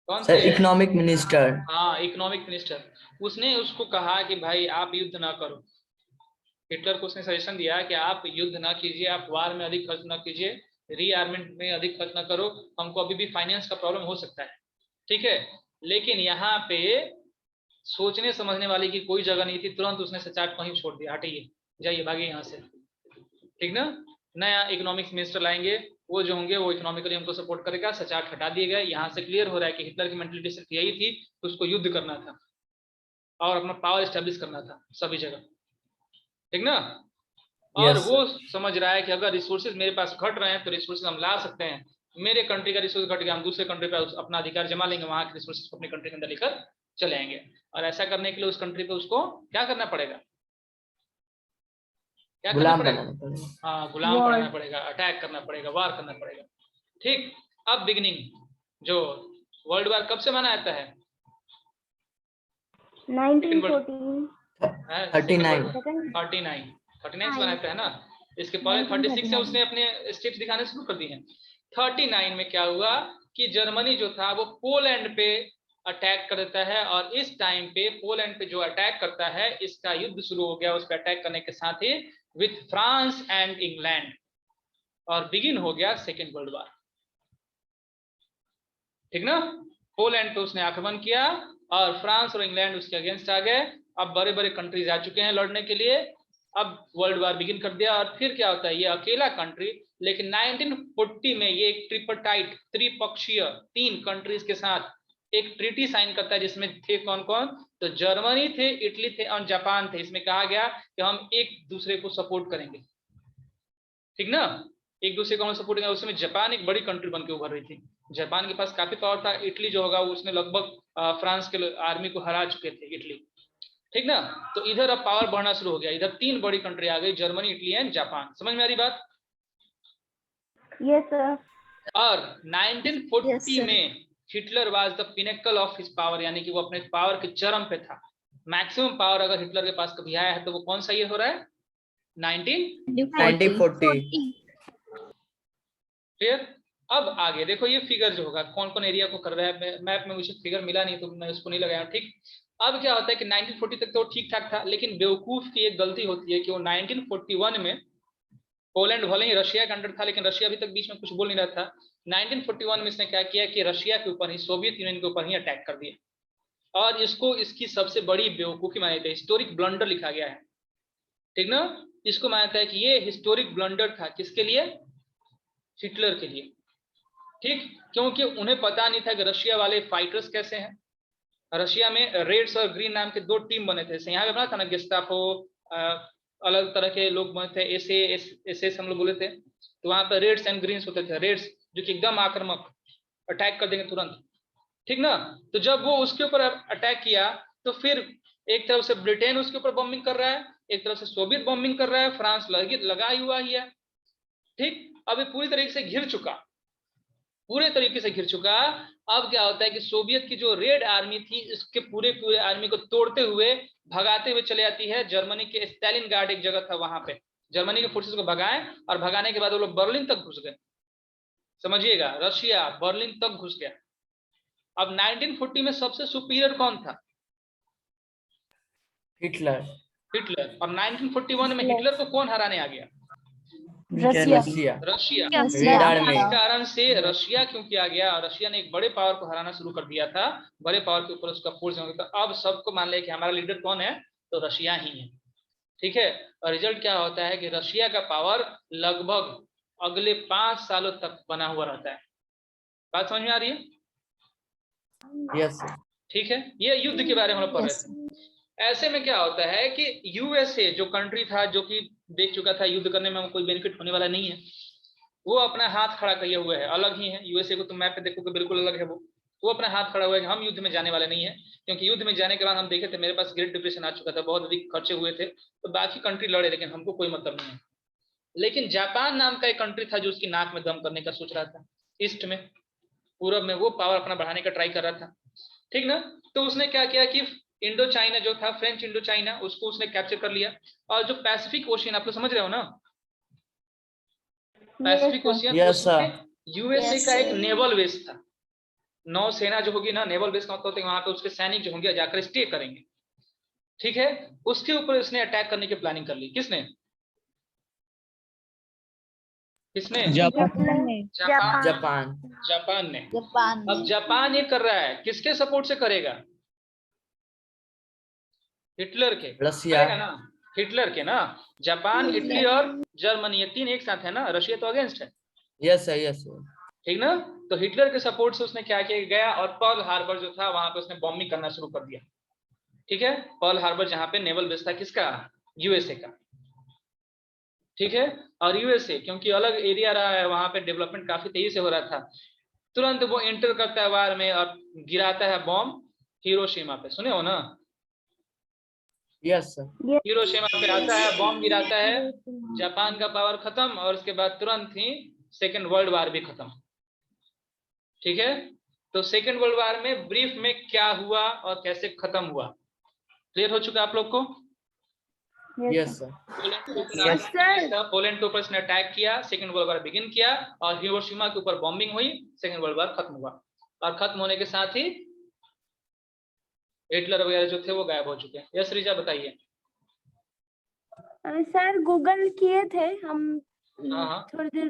कौन सर थे? Economic minister. हाँ, इकोनॉमिक मिनिस्टर। उसने उसको कहा कि भाई आप युद्ध ना करो, हिटलर को उसने सजेशन दिया कि आप युद्ध ना कीजिए, आप वार में अधिक खर्च ना कीजिए, रीआर्मेंट में अधिक खर्च ना करो, हमको अभी भी फाइनेंस का प्रॉब्लम हो सकता है, ठीक है। लेकिन यहाँ पे सोचने समझने वाली की कोई जगह नहीं थी, तुरंत उसने सचाट को ही छोड़ दिया, हटिए जाइए भागिए यहाँ से, ठीक ना। नया इकोनॉमिक्स मिनिस्टर लाएंगे, वो जो होंगे वो इकोनॉमिकली हमको सपोर्ट करेगा, सचाट हटा दिए गए। यहाँ से क्लियर हो रहा है कि हिटलर की मेंटलिटी सिर्फ यही थी कि उसको युद्ध करना था और अपना पावर एस्टेब्लिश करना था सभी जगह, ठीक ना। और Yes, वो समझ रहा है कि अगर रिसोर्सेज मेरे पास घट रहे हैं तो रिसोर्सेज हम ला सकते हैं, मेरे कंट्री का रिसोर्स घट गया, हम दूसरे कंट्री पर अपना अधिकार जमा लेंगे, वहां के रिसोर्सेज को अपने कंट्री के अंदर लेकर चले आएंगे। और ऐसा करने के लिए उस कंट्री पे उसको क्या करना पड़ेगा, क्या करना गुलाम पड़ेगा? बनाना पड़ेगा। हाँ, गुलाम बनाना पड़ेगा, अटैक करना पड़ेगा, वार करना पड़ेगा, ठीक। अब बिगनिंग, जो वर्ल्ड वार कब से माना जाता है? 1914 39 से बनाता है ना, इसके पहले 36 से उसने अपने स्टेप्स दिखाने शुरू कर दिए हैं। 39 में क्या हुआ कि जर्मनी जो था वो पोलैंड पे अटैक कर देता है, और इस टाइम पे पोलैंड पे जो अटैक करता है इसका युद्ध शुरू हो गया उस पर अटैक करने के साथ ही विथ फ्रांस एंड इंग्लैंड, और बिगिन हो गया सेकेंड वर्ल्ड वॉर। ठीक ना, पोलैंड पे उसने आक्रमण किया और फ्रांस और इंग्लैंड उसके अगेंस्ट आ गए। अब बड़े बड़े कंट्रीज आ चुके हैं लड़ने के लिए, अब वर्ल्ड वॉर बिगिन कर दिया। और फिर क्या होता है, ये अकेला कंट्री, लेकिन 1940 में ये एक ट्रिपरटाइट त्रिपक्षीय 3 कंट्रीज के साथ एक ट्रीटी साइन करता है, जिसमें थे कौन कौन, तो जर्मनी थे, इटली थे और जापान थे। इसमें कहा गया कि हम एक दूसरे को सपोर्ट करेंगे, ठीक ना, एक दूसरे को हम सपोर्ट करेंगे। उसमें जापान एक बड़ी कंट्री बन के उभर रही थी, जापान के पास काफी पावर था। इटली जो होगा उसने लगभग फ्रांस के आर्मी को हरा चुके थे इटली, ठीक ना। तो इधर अब पावर बढ़ना शुरू हो गया, इधर 3 बड़ी कंट्री आ गई, जर्मनी, इटली एंड जापान। समझ में आ रही बात? Yes sir. और 1940 में Hitler was the pinnacle of his power, यानी कि वो अपने पावर के चरम पे था। मैक्सिमम पावर अगर हिटलर के पास कभी आया है तो वो कौन सा ईयर हो रहा है, 1940। फिर अब आगे देखो ये फिगर जो होगा कौन कौन एरिया को कर रहा है, मैप में मुझे फिगर मिला नहीं तो मैं उसको नहीं लगाया, ठीक। अब क्या होता है कि 1940 तक तो ठीक ठाक था, लेकिन बेवकूफ की एक गलती होती है कि वो 1941 में, पोलैंड भले ही रशिया के अंडर था लेकिन रशिया अभी तक बीच में कुछ बोल नहीं रहा था, 1941 में इसने क्या किया कि रशिया के ऊपर ही, सोवियत यूनियन के ऊपर ही अटैक कर दिया। और इसको इसकी सबसे बड़ी बेवकूफी मानी जाती है, हिस्टोरिक ब्लंडर लिखा गया है, ठीक ना। इसको माना जाता है कि ये हिस्टोरिक ब्लंडर था, किसके लिए, हिटलर के लिए, ठीक। क्योंकि उन्हें पता नहीं था कि रशिया वाले फाइटर्स कैसे हैं। रशिया में रेड्स और ग्रीन नाम के 2 टीम बने थे, यहाँ पे बना था ना गेस्टापो, अलग तरह के लोग बने थे, एसएस हम लोग बोले थे। तो वहां पर रेड्स एंड ग्रीन्स होते थे, रेड्स जो कि एकदम आक्रामक, अटैक कर देंगे तुरंत, ठीक ना। तो जब वो उसके ऊपर अटैक किया तो फिर एक तरफ से ब्रिटेन उसके ऊपर बॉम्बिंग कर रहा है, एक तरफ से सोवियत बॉम्बिंग कर रहा है, फ्रांस लगा ही हुआ ही है, ठीक। अब ये पूरी तरीके से घिर चुका, पूरे तरीके से घिर चुका। अब क्या होता है कि सोवियत की जो रेड आर्मी थी इसके पूरे आर्मी को तोड़ते हुए भगाते हुए चले जाती है जर्मनी के स्टालिनग्राड एक जगह था, वहां पे जर्मनी के फोर्सेस को भगाए, और भगाने के बाद वो लोग बर्लिन तक घुस गए। समझिएगा, रशिया बर्लिन तक घुस गया। अब 1940 में सबसे सुपीरियर कौन था, हिटलर। हिटलर। और 1941 में हिटलर को कौन हराने आ गया, रशिया। रशिया। रेडार में। इस कारण से रशिया क्योंकि आ गया, और रशिया ने एक बड़े पावर को हराना शुरू कर दिया था, बड़े पावर के ऊपर उसका फोर्स हो गया। तो अब सबको मान लिया कि हमारा लीडर कौन है, तो रशिया ही है, ठीक है। और रिजल्ट क्या होता है कि रशिया का पावर लगभग अगले 5 सालों तक बना हुआ रहता है। बात समझ में आ रही है? यस। ठीक है, ये युद्ध के बारे में हम लोग पढ़ रहे थे। ऐसे में क्या होता है कि यूएसए जो कंट्री था, जो कि देख चुका था युद्ध करने में कोई बेनिफिट होने वाला नहीं है, वो अपना हाथ खड़ा किए हुए है, अलग ही है। यूएसए को तुम मैप पे देखोगे बिल्कुल अलग है, वो अपना हाथ खड़ा हुआ है कि हम युद्ध में जाने वाले नहीं है। क्योंकि युद्ध में जाने के बाद हम देखे थे मेरे पास ग्रेट डिप्रेशन आ चुका था, बहुत अधिक खर्चे हुए थे, तो बाकी कंट्री लड़े लेकिन हमको कोई मतलब नहीं है। लेकिन जापान नाम का एक कंट्री था जो उसकी नाक में दम करने का सोच रहा था, ईस्ट में, पूरब में वो पावर अपना बढ़ाने का ट्राई कर रहा था, ठीक ना। तो उसने क्या किया कि इंडो चाइना जो था, फ्रेंच इंडो चाइना, उसको उसने कैप्चर कर लिया। और जो पैसिफिक ओशियन, आप लोग समझ रहे हो ना, पैसिफिक ओशियन, उसमें यूएसए का एक नेवल बेस था। नौसेना जो होगी ना, नेवल बेस का मतलब होता है वहां पे उसके सैनिक जो होंगे जाकर स्टे करेंगे, ठीक है। उसके ऊपर उसने अटैक करने की प्लानिंग कर ली। किसने, जापान। जापान ने। अब जापान ये कर रहा है, किसके सपोर्ट से करेगा, हिटलर के, रशिया। करेगा ना, हिटलर के ना। जापान, इटली और जर्मनी, ये 3 एक साथ है ना, रशिया तो अगेंस्ट है। यस है, यस, ठीक ना। तो हिटलर के सपोर्ट से उसने क्या किया, गया और पर्ल हार्बर जो था वहां पे उसने बॉम्बिंग करना शुरू कर दिया, ठीक है। पर्ल हार्बर जहां पे नेवल बेस था, किसका, यूएसए का, ठीक है। और यूएसए क्योंकि अलग एरिया रहा है, वहां पे डेवलपमेंट काफी तेजी से हो रहा था, तुरंत वो एंटर करता है वार में और गिराता है बॉम्ब हिरोशिमा पे। सुने हो ना, यस। हिरोशिमा पे आता है, बॉम्ब गिराता है, जापान का पावर खत्म, और उसके बाद तुरंत ही सेकेंड वर्ल्ड वार भी खत्म, ठीक है। तो सेकेंड वर्ल्ड वार में ब्रीफ में क्या हुआ और कैसे खत्म हुआ, क्लियर हो चुका आप लोग को? Yes sir. पोलैंड के ऊपर इसने अटैक किया, सेकंड वर्ल्ड वॉर बिगिन किया और हिरोशिमा के ऊपर बॉम्बिंग हुई, सेकंड वर्ल्ड वॉर खत्म हुआ और खत्म होने के साथ ही हिटलर वगैरह जो थे वो गायब हो चुके हैं। यस रिजा बताइए। सर गूगल किए थे हम हाँ। थोड़ी देर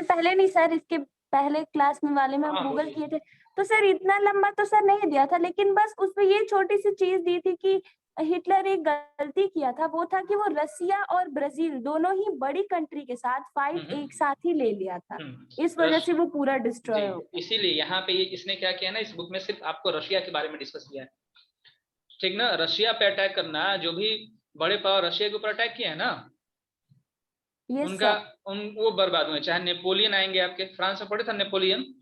पहले, नहीं सर इसके पहले क्लास में वाले में हम हाँ, गूगल बोलिए। किए थे। तो सर इतना लंबा तो सर नहीं दिया था, लेकिन बस उसमें ये छोटी सी चीज दी थी कि हिटलर एक गलती किया था, वो था कि वो रसिया और ब्राजील दोनों ही बड़ी कंट्री के साथ फाइट एक साथ ही ले लिया था, इस वजह से वो पूरा डिस्ट्रॉय हो गया। इसीलिए यहाँ पे इसने क्या किया ना, इस बुक में सिर्फ आपको रशिया के बारे में डिस्कस किया है, ठीक ना। रशिया पे अटैक करना, जो भी बड़े पावर रशिया के ऊपर अटैक किया है ना, वो बर्बाद हुए। चाहे नेपोलियन आएंगे आपके, फ्रांस में पढ़े था नेपोलियन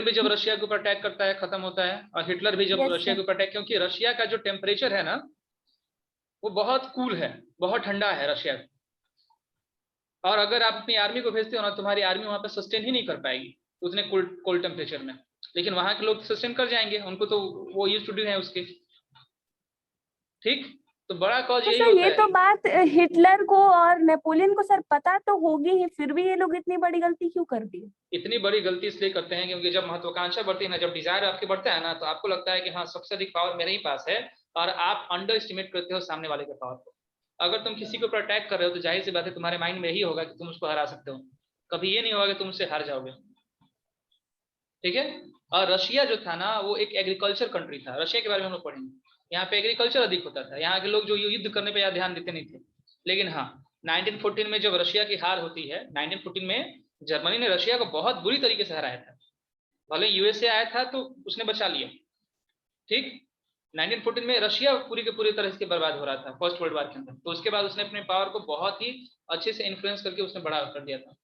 भी जब रशिया के ऊपर अटैक करता है खत्म होता है, और हिटलर भी जब रशिया के ऊपर अटैक, क्योंकि रशिया का जो टेम्परेचर है ना वो बहुत कूल है, बहुत ठंडा है रशिया। और अगर आप अपनी आर्मी को भेजते हो ना, तुम्हारी आर्मी वहां पे सस्टेन ही नहीं कर पाएगी उतने कोल्ड टेम्परेचर में, लेकिन वहां के लोग सस्टेन कर जाएंगे, उनको तो वो यूज्ड टू डू है उसके, ठीक। तो बड़ा कॉज यही होता है। ये तो बात हिटलर को और नेपोलियन को सर पता तो होगी ही, फिर भी ये लोग इतनी बड़ी गलती क्यों कर दी? इतनी बड़ी गलती इसलिए करते हैं क्योंकि जब महत्वाकांक्षा बढ़ती है ना, जब डिजायर आपके बढ़ता है ना, तो आपको लगता है कि हाँ सबसे अधिक पावर मेरे ही पास है, और आप अंडर एस्टिमेट करते हो सामने वाले के पावर को। अगर तुम किसी के ऊपर अटैक कर रहे हो तो जाहिर सी बात है तुम्हारे माइंड में यही होगा कि तुम उसको हरा सकते हो, कभी ये नहीं होगा कि तुम उससे हार जाओगे, ठीक है। और रशिया जो था ना वो एक एग्रीकल्चर कंट्री था, रशिया के बारे में हम लोग पढ़ेंगे, यहाँ पे एग्रीकल्चर अधिक होता था, यहाँ के लोग जो युद्ध करने पे यार ध्यान देते नहीं थे। लेकिन हाँ 1914 में जब रशिया की हार होती है, 1914 में जर्मनी ने रशिया को बहुत बुरी तरीके से हराया था, भले यूएसए आया था तो उसने बचा लिया, ठीक। 1914 में रशिया पूरी के पूरी तरह से बर्बाद हो रहा था फर्स्ट वर्ल्ड वॉर के अंदर, तो उसके बाद उसने अपने पावर को बहुत ही अच्छे से इन्फ्लुएंस करके उसने बड़ा कर दिया था,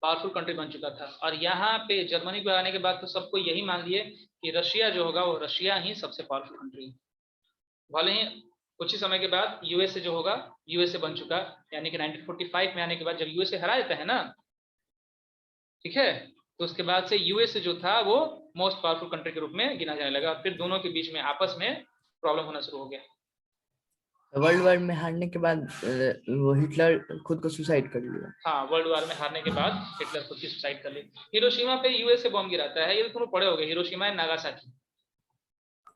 पावरफुल कंट्री बन चुका था। और यहाँ पे जर्मनी को आने के बाद तो सबको यही मान लिए कि रशिया जो होगा वो रशिया ही सबसे पावरफुल कंट्री है। भले ही कुछ ही समय के बाद यूएसए जो होगा यूएसए बन चुका, यानी कि 1945 में आने के बाद जब यूएसए हरा देता है ना, ठीक है, तो उसके बाद से यूएसए जो था वो मोस्ट पावरफुल कंट्री के रूप में गिना जाने लगा, फिर दोनों के बीच में आपस में प्रॉब्लम होना शुरू हो गया। वर्ल्ड वॉर में हारने के बाद वो हिटलर खुद को सुसाइड कर लिया। हाँ, वर्ल्ड वॉर में हारने के बाद हिटलर खुद की सुसाइड कर ली। हिरोशिमा पे यूएसए बॉम्ब गिराता है, ये तुम पढ़े होगे, Hiroshima and Nagasaki.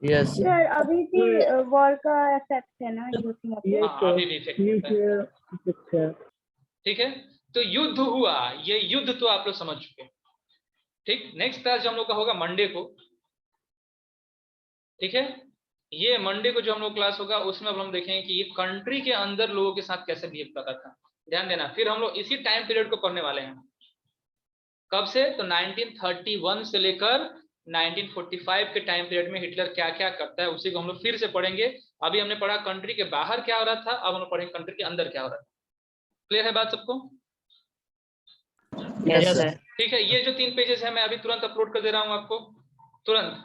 Yes sir अभी भी वॉर का इफेक्ट है ना हिरोशिमा पे? हाँ, अभी भी इफेक्ट होता है, ठीक है। तो युद्ध हुआ, ये युद्ध तो आप लोग समझ चुके, ठीक। नेक्स्ट क्लास जो हम लोग का होगा मंडे को, ठीक है, ये मंडे को जो हम लोग क्लास होगा उसमें अब हम देखेंगे कि ये कंट्री के अंदर लोगों के साथ कैसे बिहेव करता था, ध्यान देना। फिर हम लोग इसी टाइम पीरियड को पढ़ने वाले हैं, कब से, तो 1931 से लेकर 1945 के टाइम पीरियड में हिटलर क्या क्या करता है उसी को हम लोग फिर से पढ़ेंगे। अभी हमने पढ़ा कंट्री के बाहर क्या हो रहा था, अब हम लोग पढ़ेंगे कंट्री के अंदर क्या हो रहा था। क्लियर है बात सबको? Yes sir. ठीक है, ये जो 3 पेजेस है मैं अभी तुरंत अपलोड कर दे रहा हूँ आपको, तुरंत,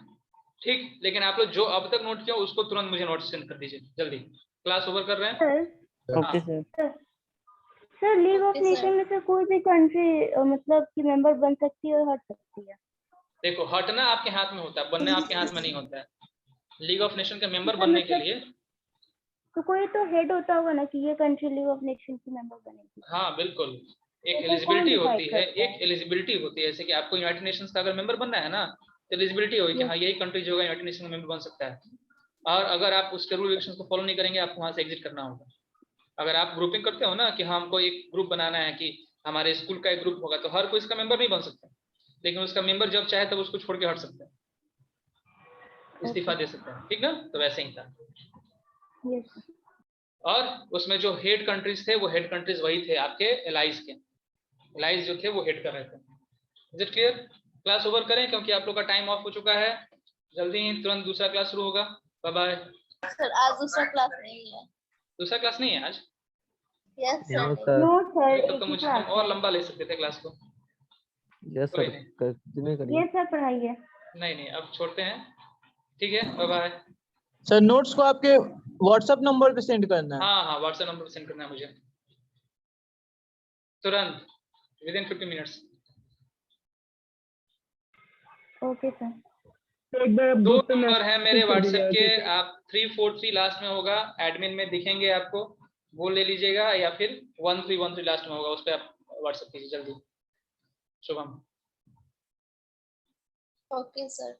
ठीक। लेकिन आप लोग जो अब तक नोट किया उसको तुरंत मुझे नोट सेंड कर दीजिए जल्दी, क्लास ओवर कर रहे हैं। Okay sir. Sir league of nation में से कोई भी कंट्री मतलब कि मेंबर बन सकती है और हट सकती है? देखो, हटना आपके हाथ में होता है, बनना आपके हाथ में नहीं होता है। लीग ऑफ नेशन के मेंबर बनने के लिए तो कोई तो हेड होता होगा ना कि ये कंट्री लीग ऑफ नेशन की मेंबर बनेगी। हाँ बिल्कुल, एक तो एलिजिबिलिटी कौन होती है, decide करता एक एलिजिबिलिटी होती है, जैसे कि आपको यूनाइटेड नेशंस का अगर मेंबर बनना है ना, तो एलिजिबिलिटी होगी कि हाँ यही कंट्री जो है यूनाइटेड नेशन का मेंबर बन सकता है। और अगर आप उसके रूल रेगुलेशंस को फॉलो नहीं करेंगे आपको वहां से एग्जिट करना होगा। अगर आप ग्रुपिंग करते हो ना कि हाँ हमको एक ग्रुप बनाना है कि हमारे स्कूल का एक ग्रुप होगा, तो हर कोई इसका मेंबर नहीं बन सकता, लेकिन उसका मेंबर जब चाहे तब उसको छोड़ के हट सकता है, इस्तीफा दे सकता है, ठीक ना। तो वैसे ही था। और उसमें जो हेड कंट्रीज थे वो हेड कंट्रीज वही थे आपके एलाइज के, एलाइज जो थे वो हेड कर रहे थे। Is it clear? Class over करें क्योंकि आप लोग का टाइम ऑफ हो चुका है, जल्दी ही तुरंत दूसरा क्लास शुरू होगा। Bye bye. सर आज दूसरा क्लास नहीं है। दूसरा क्लास नहीं है आज? Yes sir. नो सर, तब तो मुझे हम और लंबा ले सकते थे क्लास को। यस सर, ये सर पढ़ाइए। नहीं अब छोड़ते हैं, ठीक है, बाय बाय। सर नोट्स को आपके व्हाट्सएप नंबर पे सेंड करना है। हाँ व्हाट्सएप नंबर पे सेंड करना है मुझे तुरंत, with in 50 minutes. Okay sir. एक बार आप दो ग्रुप पे नंबर है मेरे मैसेज कर व्हाट्सएप के, दीजिएगा। आप 343 लास्ट में होगा, एडमिन में दिखेंगे आपको, वो ले लीजिएगा, या फिर 1313 लास्ट में होगा, उस पर आप व्हाट्सएप कीजिए जल्दी। शुभम। Okay sir.